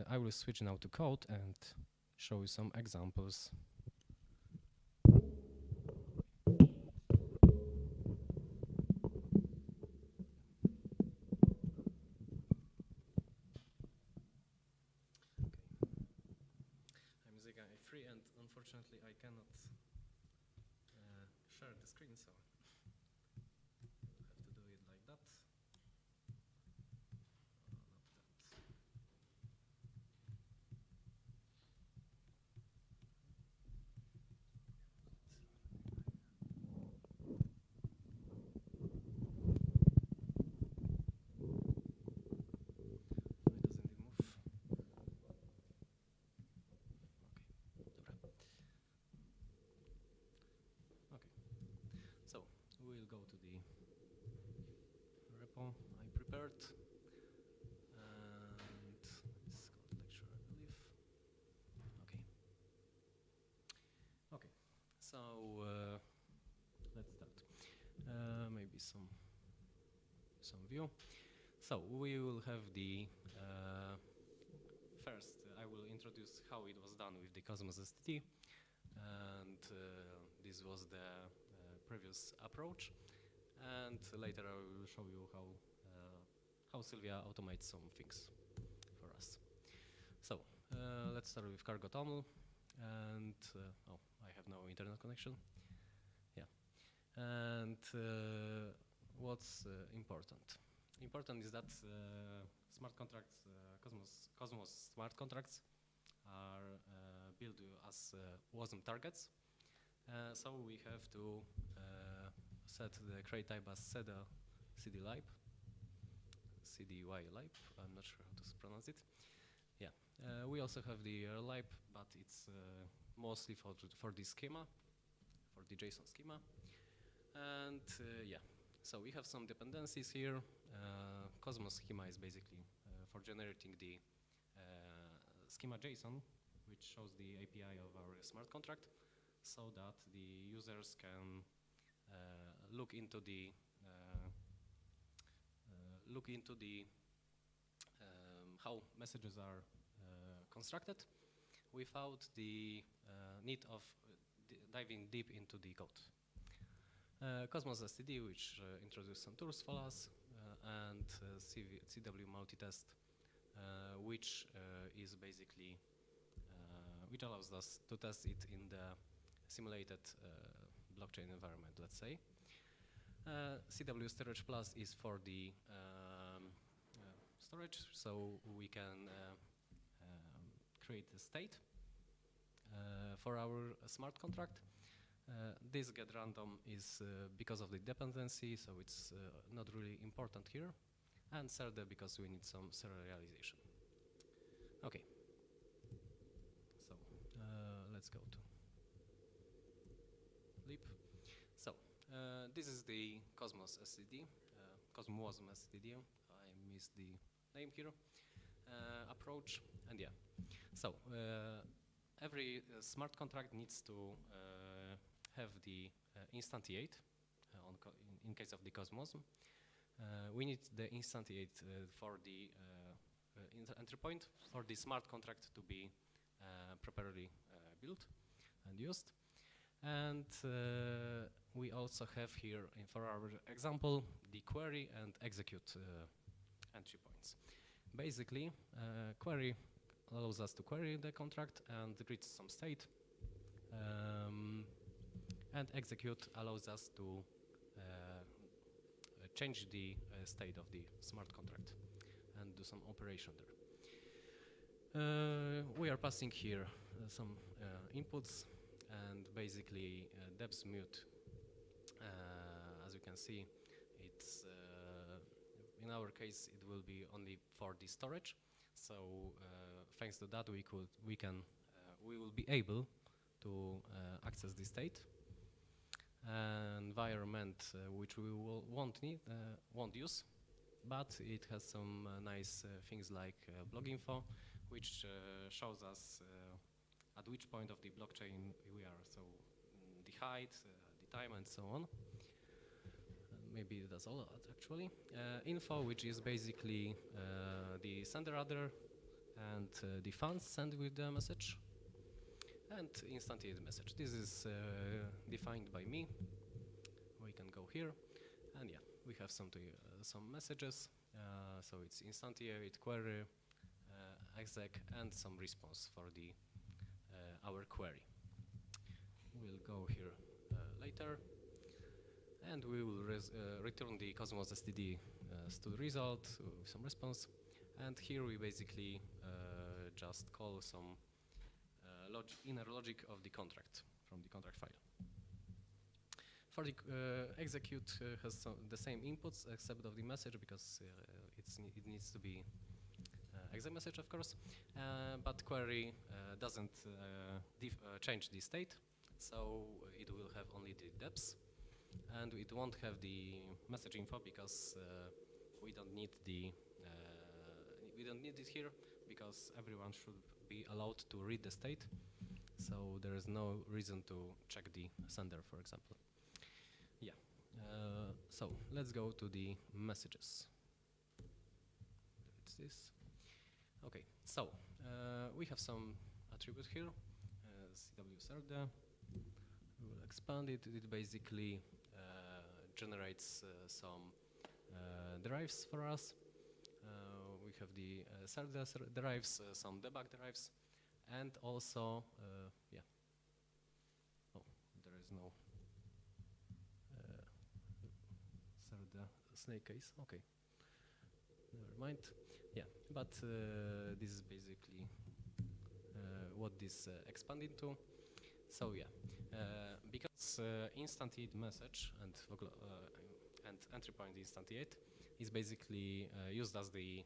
I will switch now to code and show you some examples. I'm using a free, and unfortunately I cannot share the screen, so I have to do it like that. prepared. And it's called lecture, I believe. Okay. Okay. So let's start. Maybe some view. So we will have the first. I will introduce how it was done with the Cosmos STD, and this was the previous approach. And later I will show you how Sylvia automates some things for us. So let's start with cargo tunnel. And oh, I have no internet connection. Yeah. And what's important? Important is that smart contracts, Cosmos smart contracts, are built as WASM targets. So we have to set the create type as CDA CDLib, CDY-lib. I'm not sure how to pronounce it. Yeah. We also have the lib, but it's mostly for the schema, for the JSON schema. And yeah, so we have some dependencies here. Cosmos schema is basically for generating the schema JSON, which shows the API of our smart contract, so that the users can look into the how messages are constructed without the need of diving deep into the code. Cosmos STD, which introduced some tools for us, and CW multitest, which is basically which allows us to test it in the simulated blockchain environment, let's say. CW Storage Plus is for the storage, so we can create a state for our smart contract. This get random is because of the dependency, so it's not really important here. And CERD because we need some serialization. Okay. So let's go to Leap. So this is the Cosmos STD, Cosmos STD. I missed the name here. Approach, and yeah. So every smart contract needs to have the instantiate in case of the Cosmos. We need the instantiate for the entry point for the smart contract to be properly built and used. And we also have here, for our example, the query and execute entry points. Basically, query allows us to query the contract and reach some state. And execute allows us to change the state of the smart contract and do some operation there. We are passing here some inputs, and basically depth mute, as you can see, it's in our case it will be only for the storage. So thanks to that we will be able to access the state. Environment which we won't use, but it has some nice things like blog info, which shows us at which point of the blockchain we are, so the height, the time, and so on. Maybe that's all actually. Info, which is basically the sender header and the funds sent with the message, and instantiated message. This is defined by me. We can go here, and yeah, we have some messages. So it's instantiate, query, exec, and some response for the our query. We'll go here later, and we will return the Cosmos STD to the result with some response. And here we basically just call some inner logic of the contract from the contract file. For the execute has the same inputs except of the message, because it needs to be exec message, of course, but query doesn't change the state, so it will have only the depths, and it won't have the message info because we don't need it here because everyone should be allowed to read the state. So there is no reason to check the sender, for example. Yeah. So let's go to the messages. It's this. Okay. So we have some attribute here. CW Serda. We will expand it. It basically generates some derives for us. We have the Serda derives, some debug derives, and also, yeah. Oh, there is no Serda snake case. Okay, never mind. Yeah, but this is basically what this expand into. So yeah, because instantiate message and entry point instantiate is basically used as the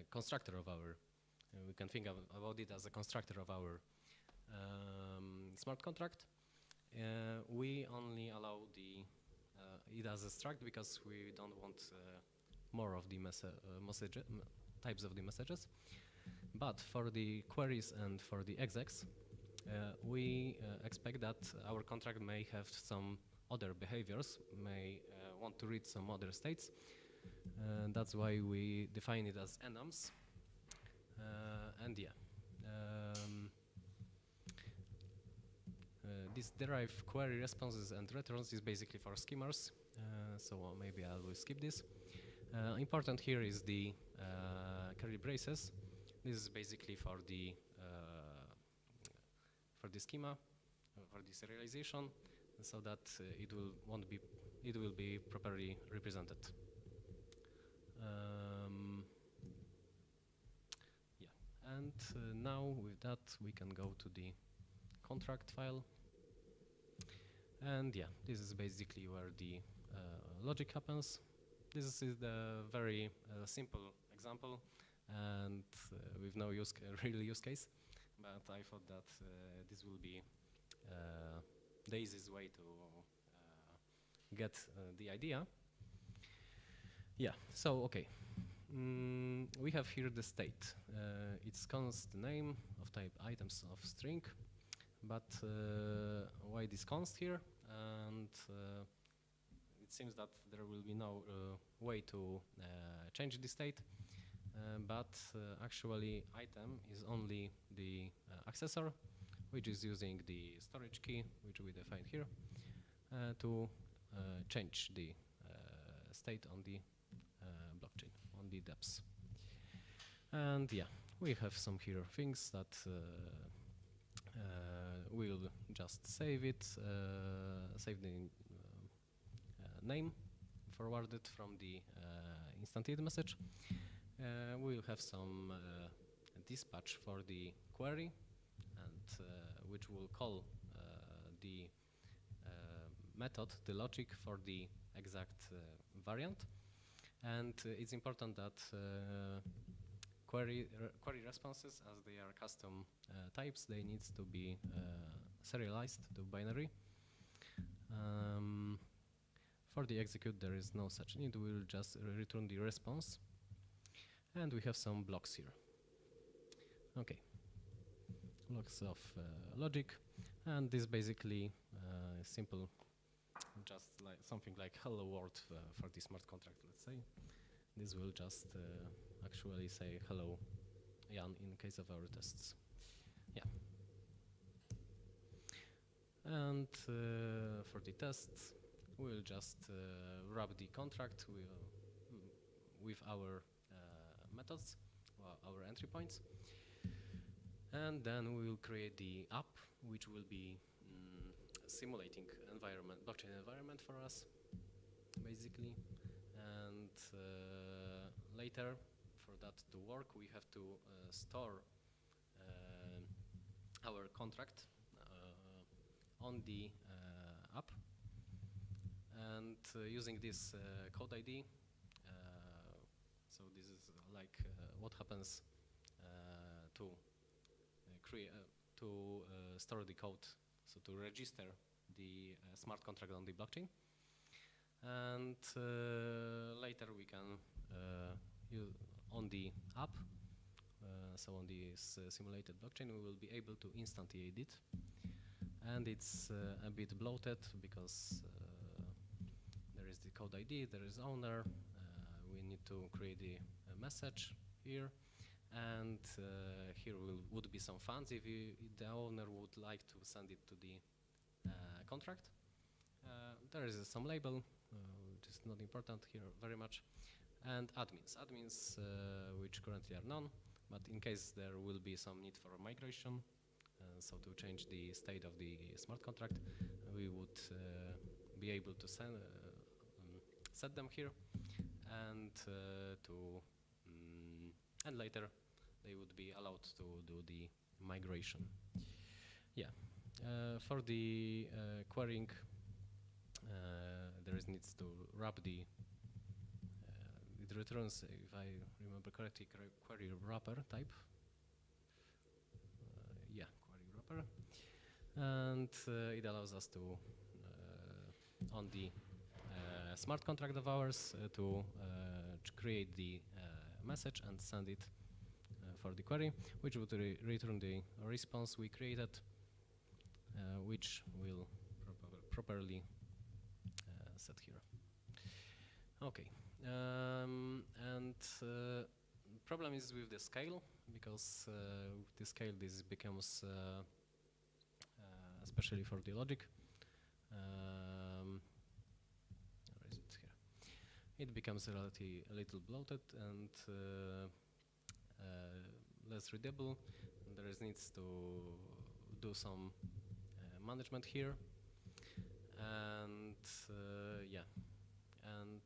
constructor of our. We can think about it as a constructor of our smart contract. We only allow it as a struct because we don't want more of the types of the messages. But for the queries and for the execs, we expect that our contract may have some other behaviors, may want to read some other states. That's why we define it as enums. And yeah, this derive query responses and returns is basically for schemas. So maybe I will skip this. Important here is the curly braces. This is basically for the schema, for the serialization, so that it will be properly represented. Yeah, and now with that we can go to the contract file. And yeah, this is basically where the logic happens. This is the very simple example, and with no real use case. But I thought that this will be the easiest way to get the idea. Yeah. So okay, we have here the state. It's const name of type items of string. But why this const here? And it seems that there will be no way to change the state. But actually, item is only the accessor, which is using the storage key, which we define here, to change the state on the blockchain, on the dApps. And yeah, we have some here things that we'll just save it, save the name forwarded from the instantiated message. We'll have some dispatch for the query, and which will call the method, the logic for the exact variant. And it's important that query responses, as they are custom types, they need to be serialized to binary. For the execute, there is no such need. We'll just return the response. And we have some blocks here. Okay, blocks of logic, and this basically is simple, just like something like hello world for the smart contract, let's say. This will just actually say hello, Jan, in case of our tests. Yeah. And for the tests, we'll just wrap the contract with our methods, our entry points, and then we will create the app, which will be simulating blockchain environment for us, basically. And later, for that to work, we have to store our contract on the app, and using this code ID. So this is like what happens to create store the code, so to register the smart contract on the blockchain. And later we can use on the app, so on this simulated blockchain, we will be able to instantiate it. And it's a bit bloated because there is the code ID, there is owner, we need to create a message here, and here would be some funds if the owner would like to send it to the contract. There is some label, which is not important here very much, and admins which currently are none, but in case there will be some need for migration, so to change the state of the smart contract, we would be able to set them here, and and later they would be allowed to do the migration. Yeah, for the querying, there is needs to wrap the. It returns, if I remember correctly, query wrapper type. Yeah, query wrapper, and it allows us to on the smart contract of ours to create the message and send it for the query, which would return the response we created, which will properly set here. Okay, and problem is with the scale, because with the scale this becomes, especially for the logic, where is it here? It becomes a little bloated and less readable. There is needs to do some management here, and yeah, and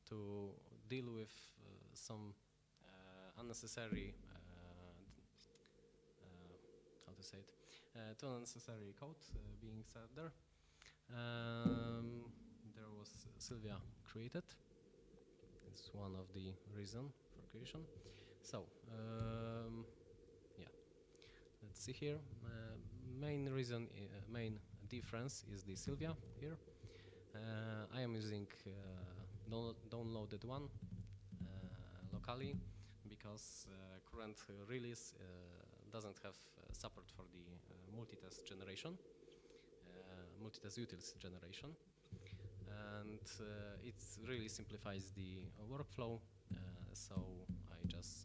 to deal with some unnecessary, how to say it, too unnecessary code being set there. There was Sylvia created. It's one of the reason for creation. So yeah, let's see here. Main reason, main difference is the Sylvia here. I am using downloaded one locally, because current release doesn't have support for the multitask generation, multitask utils generation, and it really simplifies the workflow. So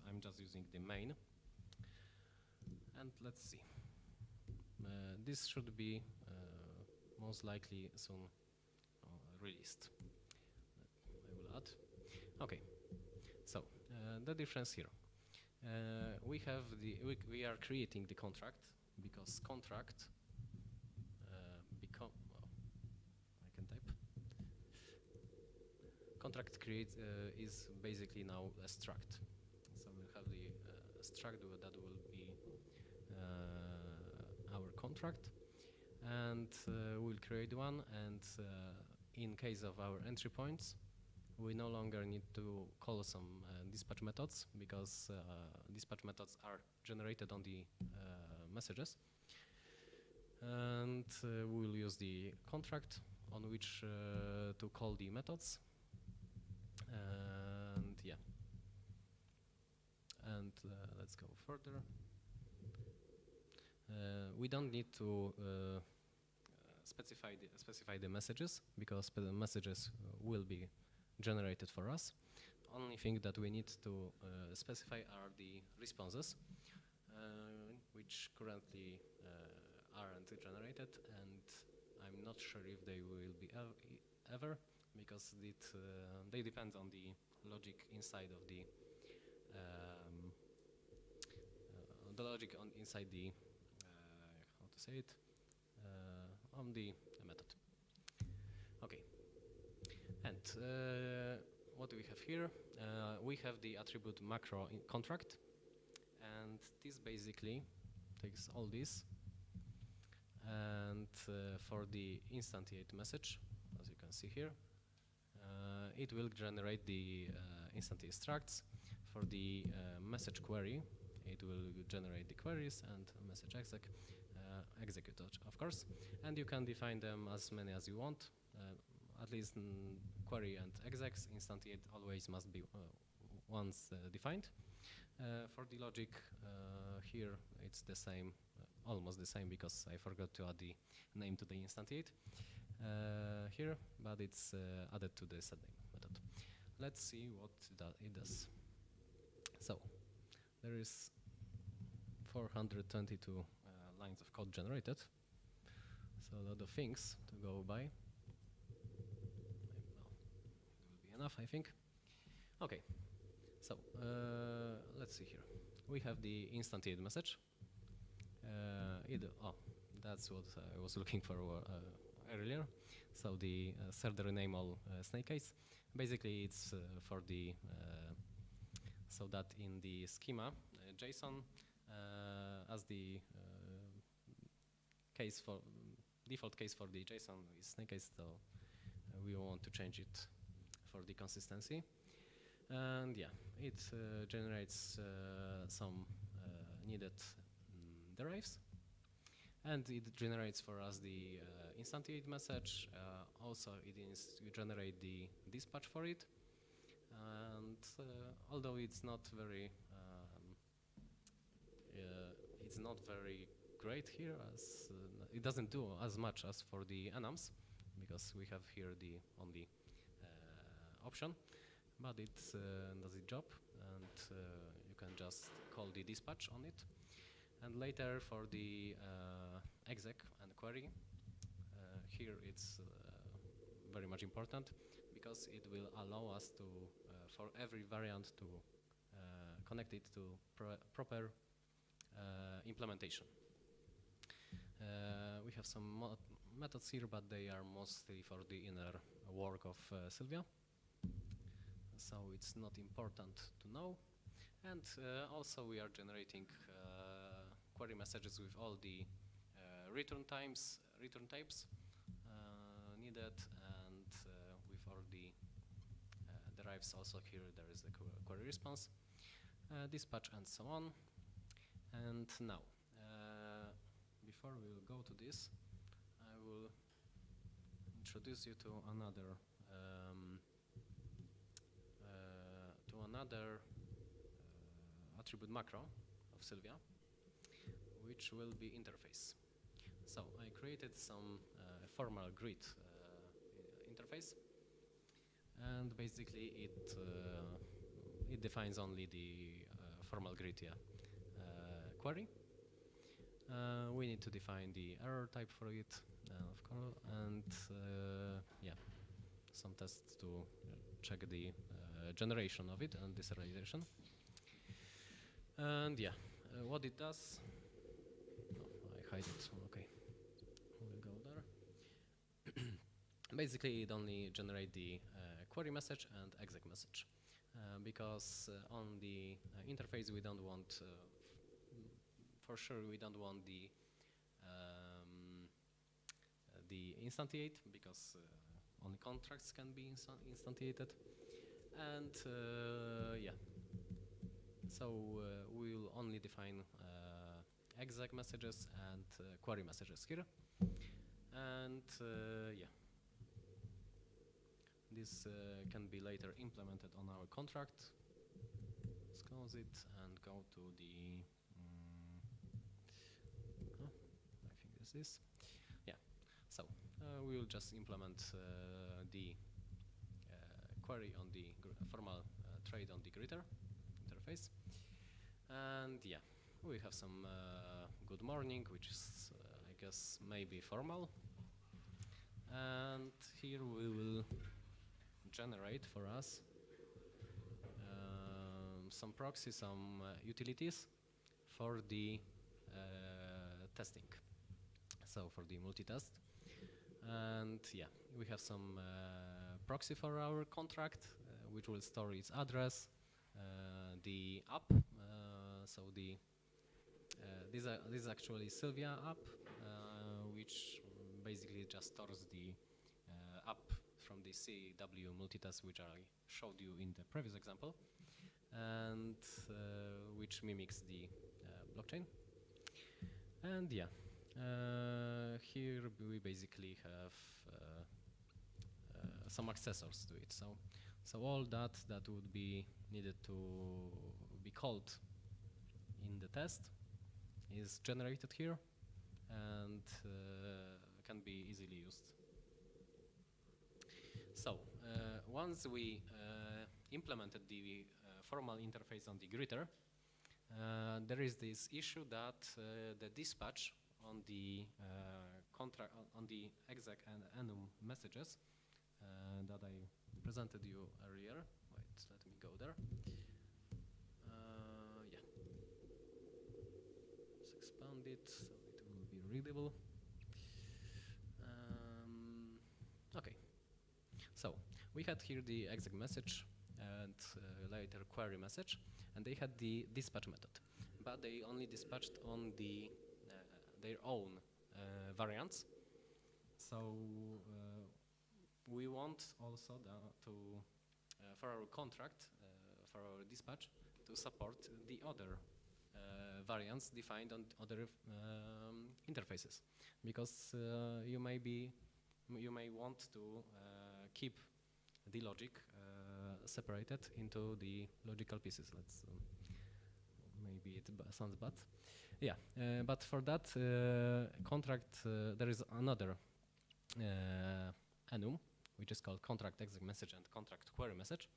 I'm just using the main, and let's see. This should be most likely soon released. I will add. Okay. So the difference here, we have we are creating the contract, because contract become. Well, I can type. Contract creates is basically now a struct. So we'll have the struct that will be our contract, and we'll create one, and in case of our entry points, we no longer need to call some dispatch methods, because dispatch methods are generated on the messages, and we'll use the contract on which to call the methods, and yeah, and let's go further. We don't need to specify the messages, because the messages will be generated for us. Only thing that we need to specify are the responses, which currently aren't generated, and I'm not sure if they will be ever, because they depend on the logic inside of the logic inside the how to say it, on the method. Okay. And what do we have here? We have the attribute macro contract, and this basically takes all this, and for the instantiate message, as you can see here, it will generate the instantiate structs. For the message query, it will generate the queries and message execute, of course, and you can define them as many as you want. at least query and execs instantiate always must be once defined. For the logic, here it's the same, almost the same, because I forgot to add the name to the instantiate here, but it's added to the setName method. Let's see what it does. So there is 422 lines of code generated, so a lot of things to go by. Well, it will be enough, I think. Okay, so let's see here. We have the instantiate message. That's what I was looking for earlier. So the set rename all snake case. Basically, it's for the so that in the schema JSON as the case for default case for the JSON is snake case, so we want to change it for the consistency. And yeah, it generates some needed derives, and it generates for us the instantiate message. Also, it generate the dispatch for it. And although it's not very great here, as it doesn't do as much as for the enums, because we have here the only option, but it does its job, and you can just call the dispatch on it. And later for the exec and query, here it's very much important, because it will allow us to, for every variant, to connect it to proper implementation. We have some methods here, but they are mostly for the inner work of Sylvia, so it's not important to know. And also we are generating query messages with all the return types needed, and with all the derives. Also here there is a query response, dispatch, and so on. And now, before we will go to this, I will introduce you to another attribute macro of Sylvia, which will be interface. So I created some formal grid interface, and basically it defines only the formal grid query. We need to define the error type for it, of course, and yeah, some tests to check the generation of it and deserialization. And yeah, what it does, I hide it, okay, we'll go there. Basically, it only generates the query message and exec message, because on the interface we don't want, for sure we don't want the instantiate, because only contracts can be instantiated. And yeah, so we'll only define exec messages and query messages here. And yeah, this can be later implemented on our contract. Let's close it and go to the I think this is, yeah. So we will just implement the query on the formal trade on the greeter interface. And yeah, we have some good morning, which is I guess maybe formal. And here we will generate for us some proxy, some utilities for the testing. So for the multitest. And yeah, we have some proxy for our contract, which will store its address, the app. So the this is actually Sylvia app, which basically just stores the app from the CW multitest, which I showed you in the previous example, and which mimics the blockchain. And yeah, here we basically have some accessors to it. So all that would be needed to be called in the test is generated here and can be easily used. So once we implemented the formal interface on the greeter, there is this issue that the dispatch on the contract on the exec and enum messages that I presented you earlier. Wait, let me go there. Yeah, let's expand it so it will be readable. Okay, so we had here the exec message and later query message, and they had the dispatch method, but they only dispatched on the their own variants. So we want also to for our contract, for our dispatch, to support the other variants defined on other interfaces, because you may want to keep the logic separated into the logical pieces. Let's maybe it sounds bad. Yeah, but for that contract, there is another enum, which is called contract exec message and contract query message,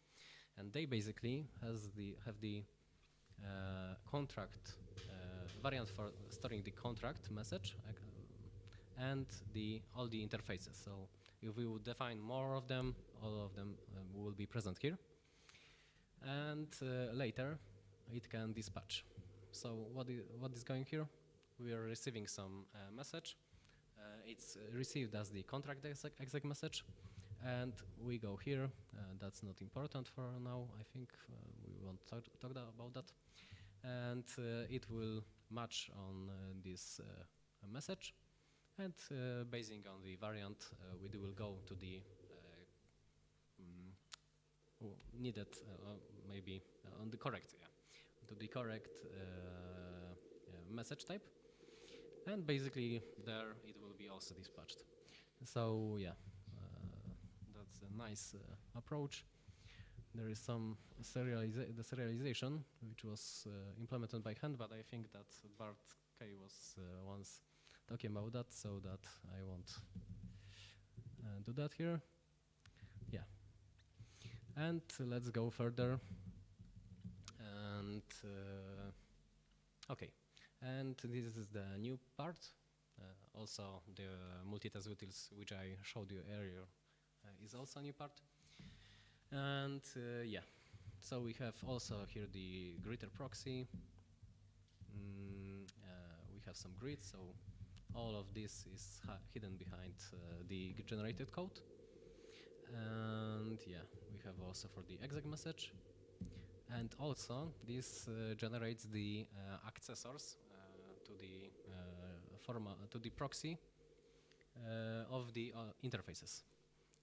and they basically have the contract variant for storing the contract message and all the interfaces. So if we would define more of them, all of them will be present here, and later it can dispatch. So what is going here? We are receiving some message. It's received as the contract exec message, and we go here. That's not important for now. I think we won't talk about that. And it will match on this message, and basing on the variant, we will go to the needed, maybe on the correct, to the correct message type, and basically there it will be also dispatched. So yeah, that's a nice approach. There is some serialization which was implemented by hand, but I think that Bart K was once talking about that, so that I won't do that here. Yeah, and let's go further. And okay, and this is the new part. Also, the multitask utils, which I showed you earlier, is also a new part. And yeah, so we have also here the greeter proxy. We have some grids, so all of this is hidden behind the generated code. And yeah, we have also for the exec message. And also this generates the accessors to the proxy of the interfaces.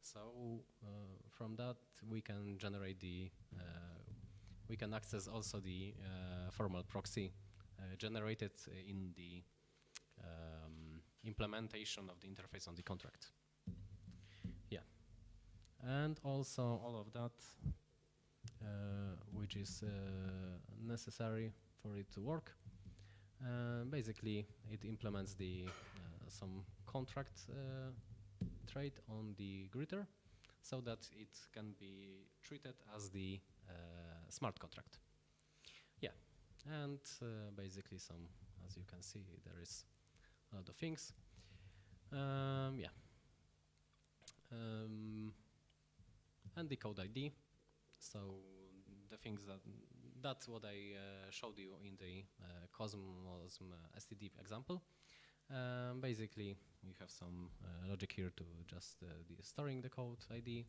So from that we can generate we can access also the formal proxy generated in the implementation of the interface on the contract. Yeah, and also all of that which is necessary for it to work. Basically, it implements some contract trait on the greeter, so that it can be treated as the smart contract. Yeah, and basically as you can see, there is a lot of things. Yeah, and the code ID. So the things that's what I showed you in the Cosmos STD example. Basically, you have some logic here to just storing the code ID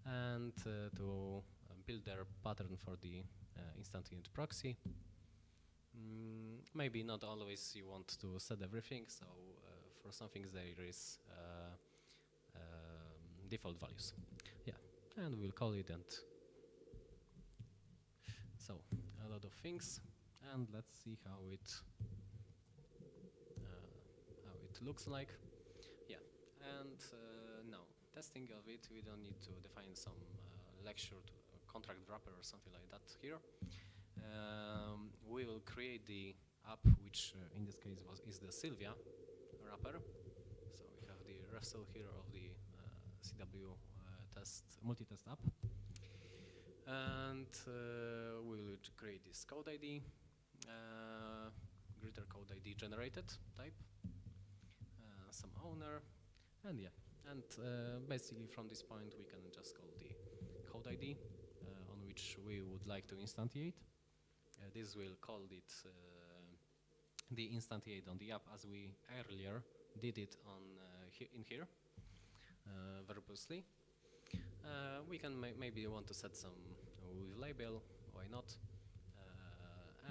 and to build their pattern for the instantiated proxy. Maybe not always you want to set everything, so for some things there is default values. Yeah, and we'll call it, and so a lot of things, and let's see how it looks like. Yeah, and now testing of it, we don't need to define some lecture to contract wrapper or something like that here. We will create the app, which in this case is the Sylvia wrapper. So we have the RESL here of the CW multi-test app. And we will create this code ID, greater code ID generated type, some owner, and yeah. And basically from this point we can just call the code ID on which we would like to instantiate. This will call it the instantiate on the app as we earlier did it on in here verbosely. We can maybe want to set some with label, why not?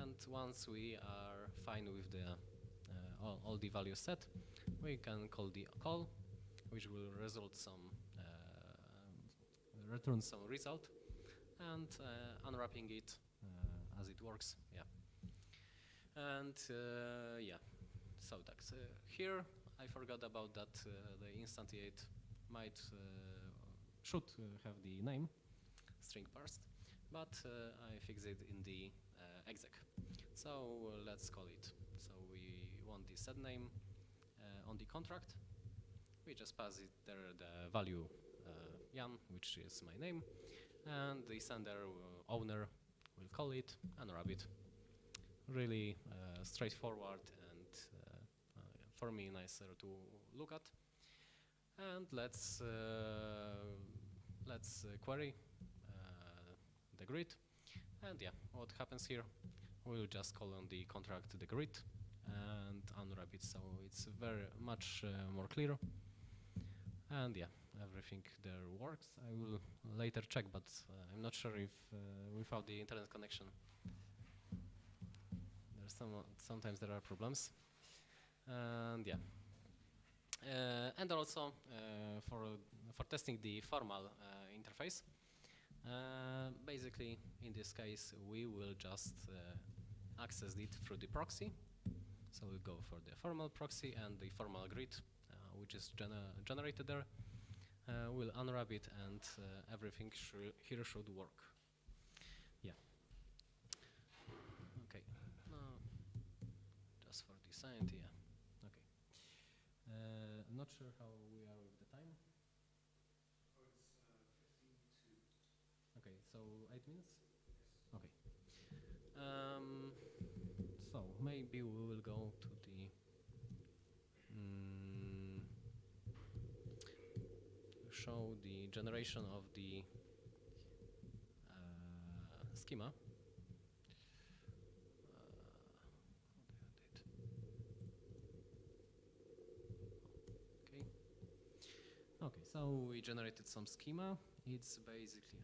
And once we are fine with the all the values set, we can call the call, which will result some return some result, and unwrapping it as it works. Yeah. And yeah, so that's here. I forgot about that. The instantiate might should have the name string parsed, but I fixed it in the exec. So let's call it. So we want the set name on the contract. We just pass it there the value Jan, which is my name, and the sender owner will call it and wrap it. Really straightforward and for me nicer to look at. And let's query the grid, and yeah, what happens here? We'll just call on the contract the grid and unwrap it, so it's very much more clear. And yeah, everything there works. I will later check, but I'm not sure if without the internet connection. There's sometimes there are problems, and yeah. And also for testing the formal interface, basically in this case we will just access it through the proxy. So we'll go for the formal proxy and the formal grid, which is generated there. We'll unwrap it, and everything here should work. Yeah. Okay. Just for the science, yeah. Okay. I'm not sure how we are with the time. Oh, it's 15 to. Okay, so 8 minutes? Yes. Okay. So maybe we will go to the show the generation of the schema. Okay, so we generated some schema. It's basically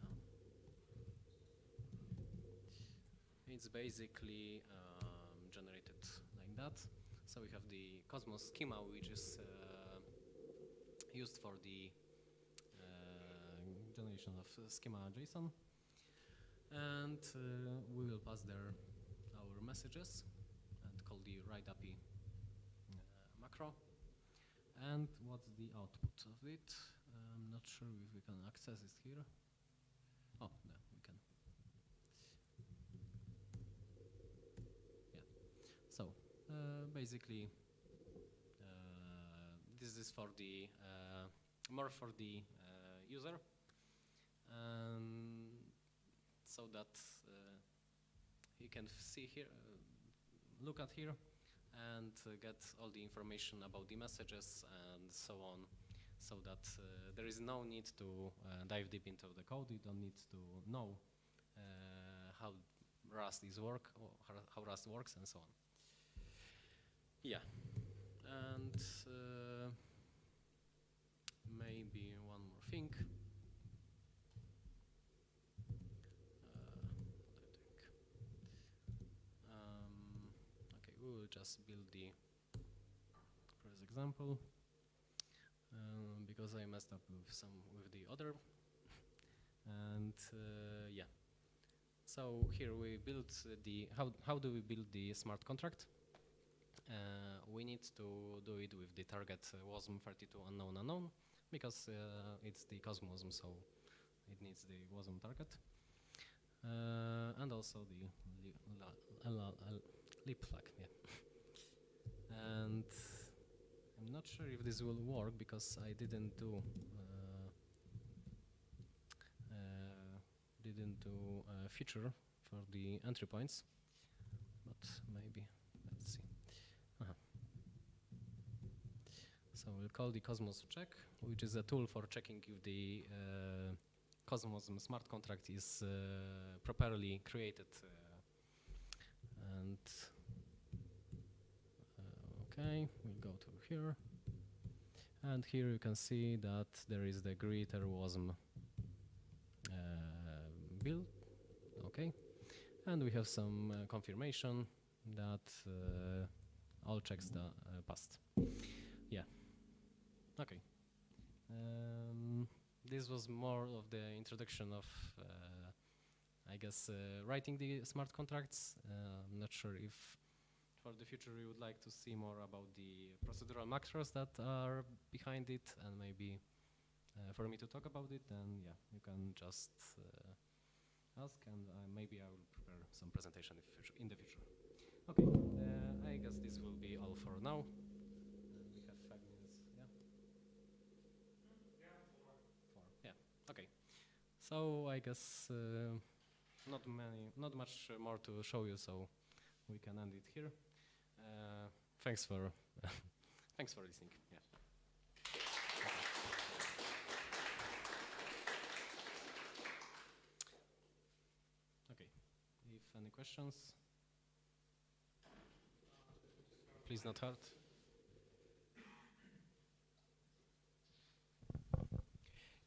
generated like that. So we have the Cosmos schema, which is used for the generation of schema JSON, and we will pass there our messages and call the write API macro. And what's the output of it? I'm not sure if we can access it here. Oh, no, we can. Yeah. So basically, this is for the more for the user, so that he can see here, look at here, and get all the information about the messages and so on, so that there is no need to dive deep into the code. You don't need to know how Rust how Rust works and so on. Yeah, and maybe one more thing. Okay, we will just build the first example because I messed up with the other, and yeah. So here we build the how do we build the smart contract? We need to do it with the target WASM32 unknown. because it's the Cosmos, so it needs the WASM target. And also the lip flag, yeah. And I'm not sure if this will work because I didn't do a feature for the entry points, but maybe, let's see. So we'll call the Cosmos check, which is a tool for checking if the Cosmos smart contract is properly created. And okay, we'll go to here. And here you can see that there is the greater WASM build. Okay. And we have some confirmation that all checks passed. Yeah. Okay. This was more of the introduction of, I guess, writing the smart contracts. I'm not sure if for the future you would like to see more about the procedural macros that are behind it, and maybe for me to talk about it, then yeah, you can just ask, and maybe I will prepare some presentation in the future. Okay, I guess this will be all for now. We have 5 minutes, yeah? Yeah, 4. Yeah, okay. So I guess not much more to show you, so we can end it here. Thanks for thanks for listening. Yeah. Okay. If any questions, please not hurt.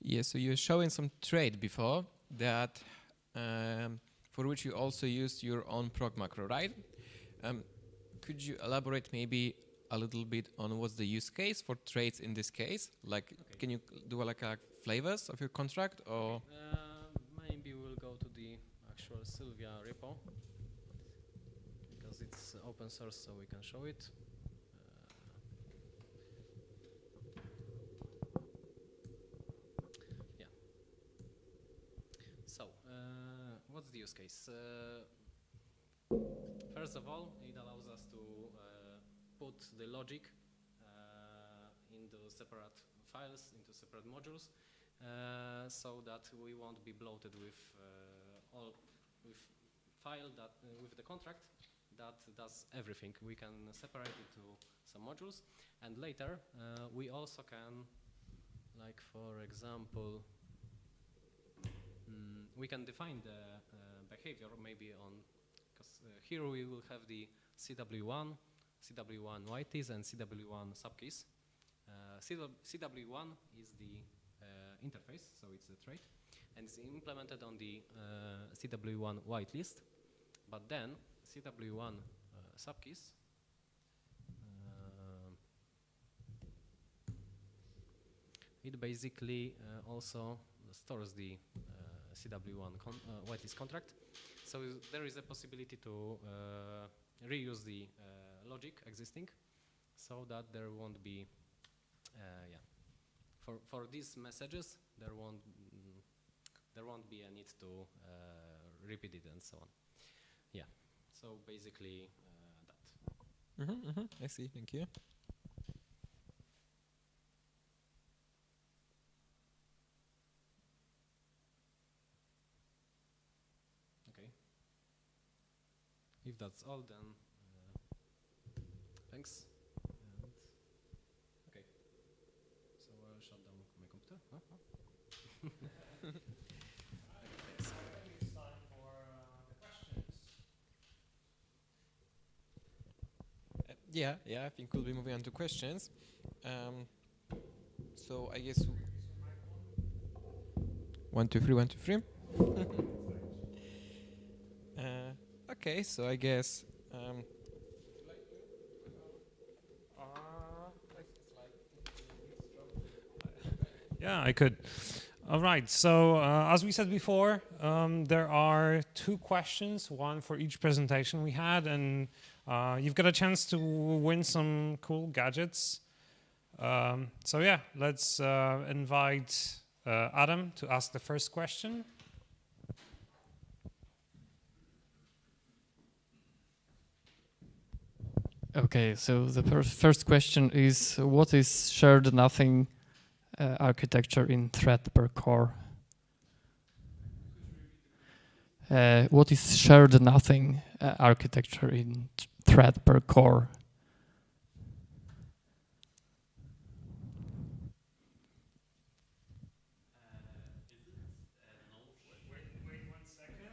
Yeah, so you were showing some trade before that for which you also used your own prog macro, right? Could you elaborate maybe a little bit on what's the use case for trades in this case? Like, okay. Can you do like flavors of your contract, or? Maybe we'll go to the actual Sylvia repo because it's open source, so we can show it. Yeah. So, what's the use case? First of all, it allows us to put the logic into separate files, into separate modules, so that we won't be bloated with file that with the contract that does everything. We can separate it to some modules, and later we also can, like for example, we can define the behavior maybe on. Here we will have the CW1 whiteys, and CW1 subkeys. CW1 is the interface, so it's the trait, and it's implemented on the CW1 whitelist. But then CW1 subkeys it basically also stores the CW1 whitelist contract. So there is a possibility to reuse the logic existing, so that there won't be, for these messages there won't be a need to repeat it and so on. Yeah. So basically that. I see. Thank you. If that's all, then thanks. And okay, so I'll shut down my computer. Okay, thanks. I think it's time for the questions. Yeah, I think we'll be moving on to questions. So I guess 1, 2, 3, 1, 2, 3. Okay, so I guess yeah, I could. All right, so as we said before, there are 2 questions, one for each presentation we had, and you've got a chance to win some cool gadgets. So yeah, let's invite Adam to ask the first question. Okay, so the first question is, what is shared nothing architecture in thread per core? What is shared nothing architecture in thread per core? Wait 1 second.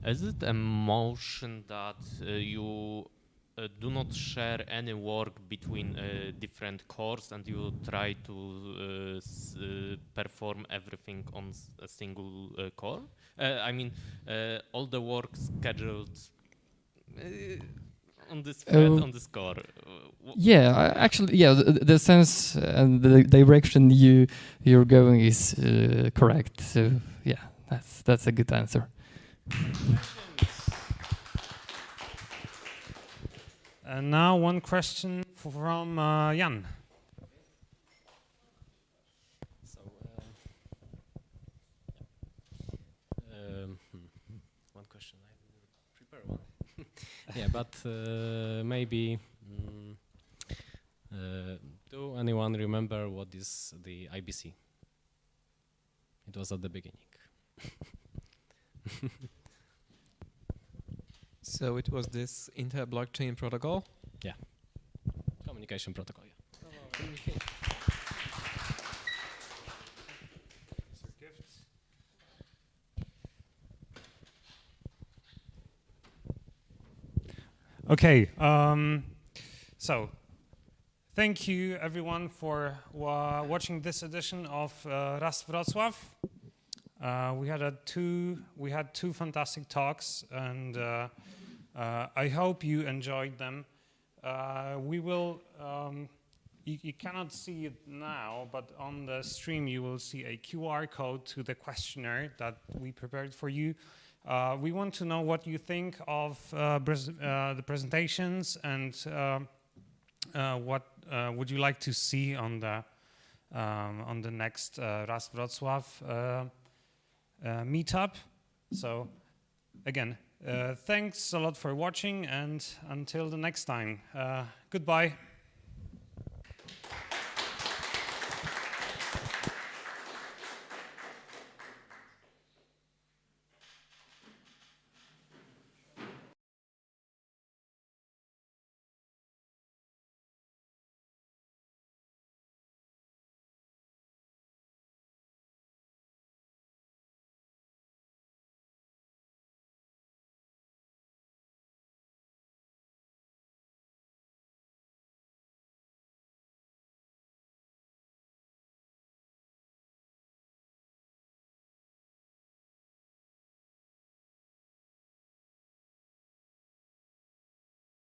Is it a motion that you do not share any work between different cores and you try to perform everything on a single core? I mean, all the work scheduled on this thread, on this core. Yeah, actually, yeah, the sense and the direction you're going is correct. So yeah, that's a good answer. And now one question from Jan. So, one question. I didn't prepare one. Yeah, but maybe. Do anyone remember what is the IBC? It was at the beginning. So it was this inter-blockchain protocol? Yeah. Communication protocol, yeah. Okay, so thank you everyone for watching this edition of Wrocław. We had two fantastic talks, and I hope you enjoyed them. We will. You cannot see it now, but on the stream you will see a QR code to the questionnaire that we prepared for you. We want to know what you think of the presentations, and what would you like to see on the next Wrocław meetup. So again, thanks a lot for watching, and until the next time, goodbye.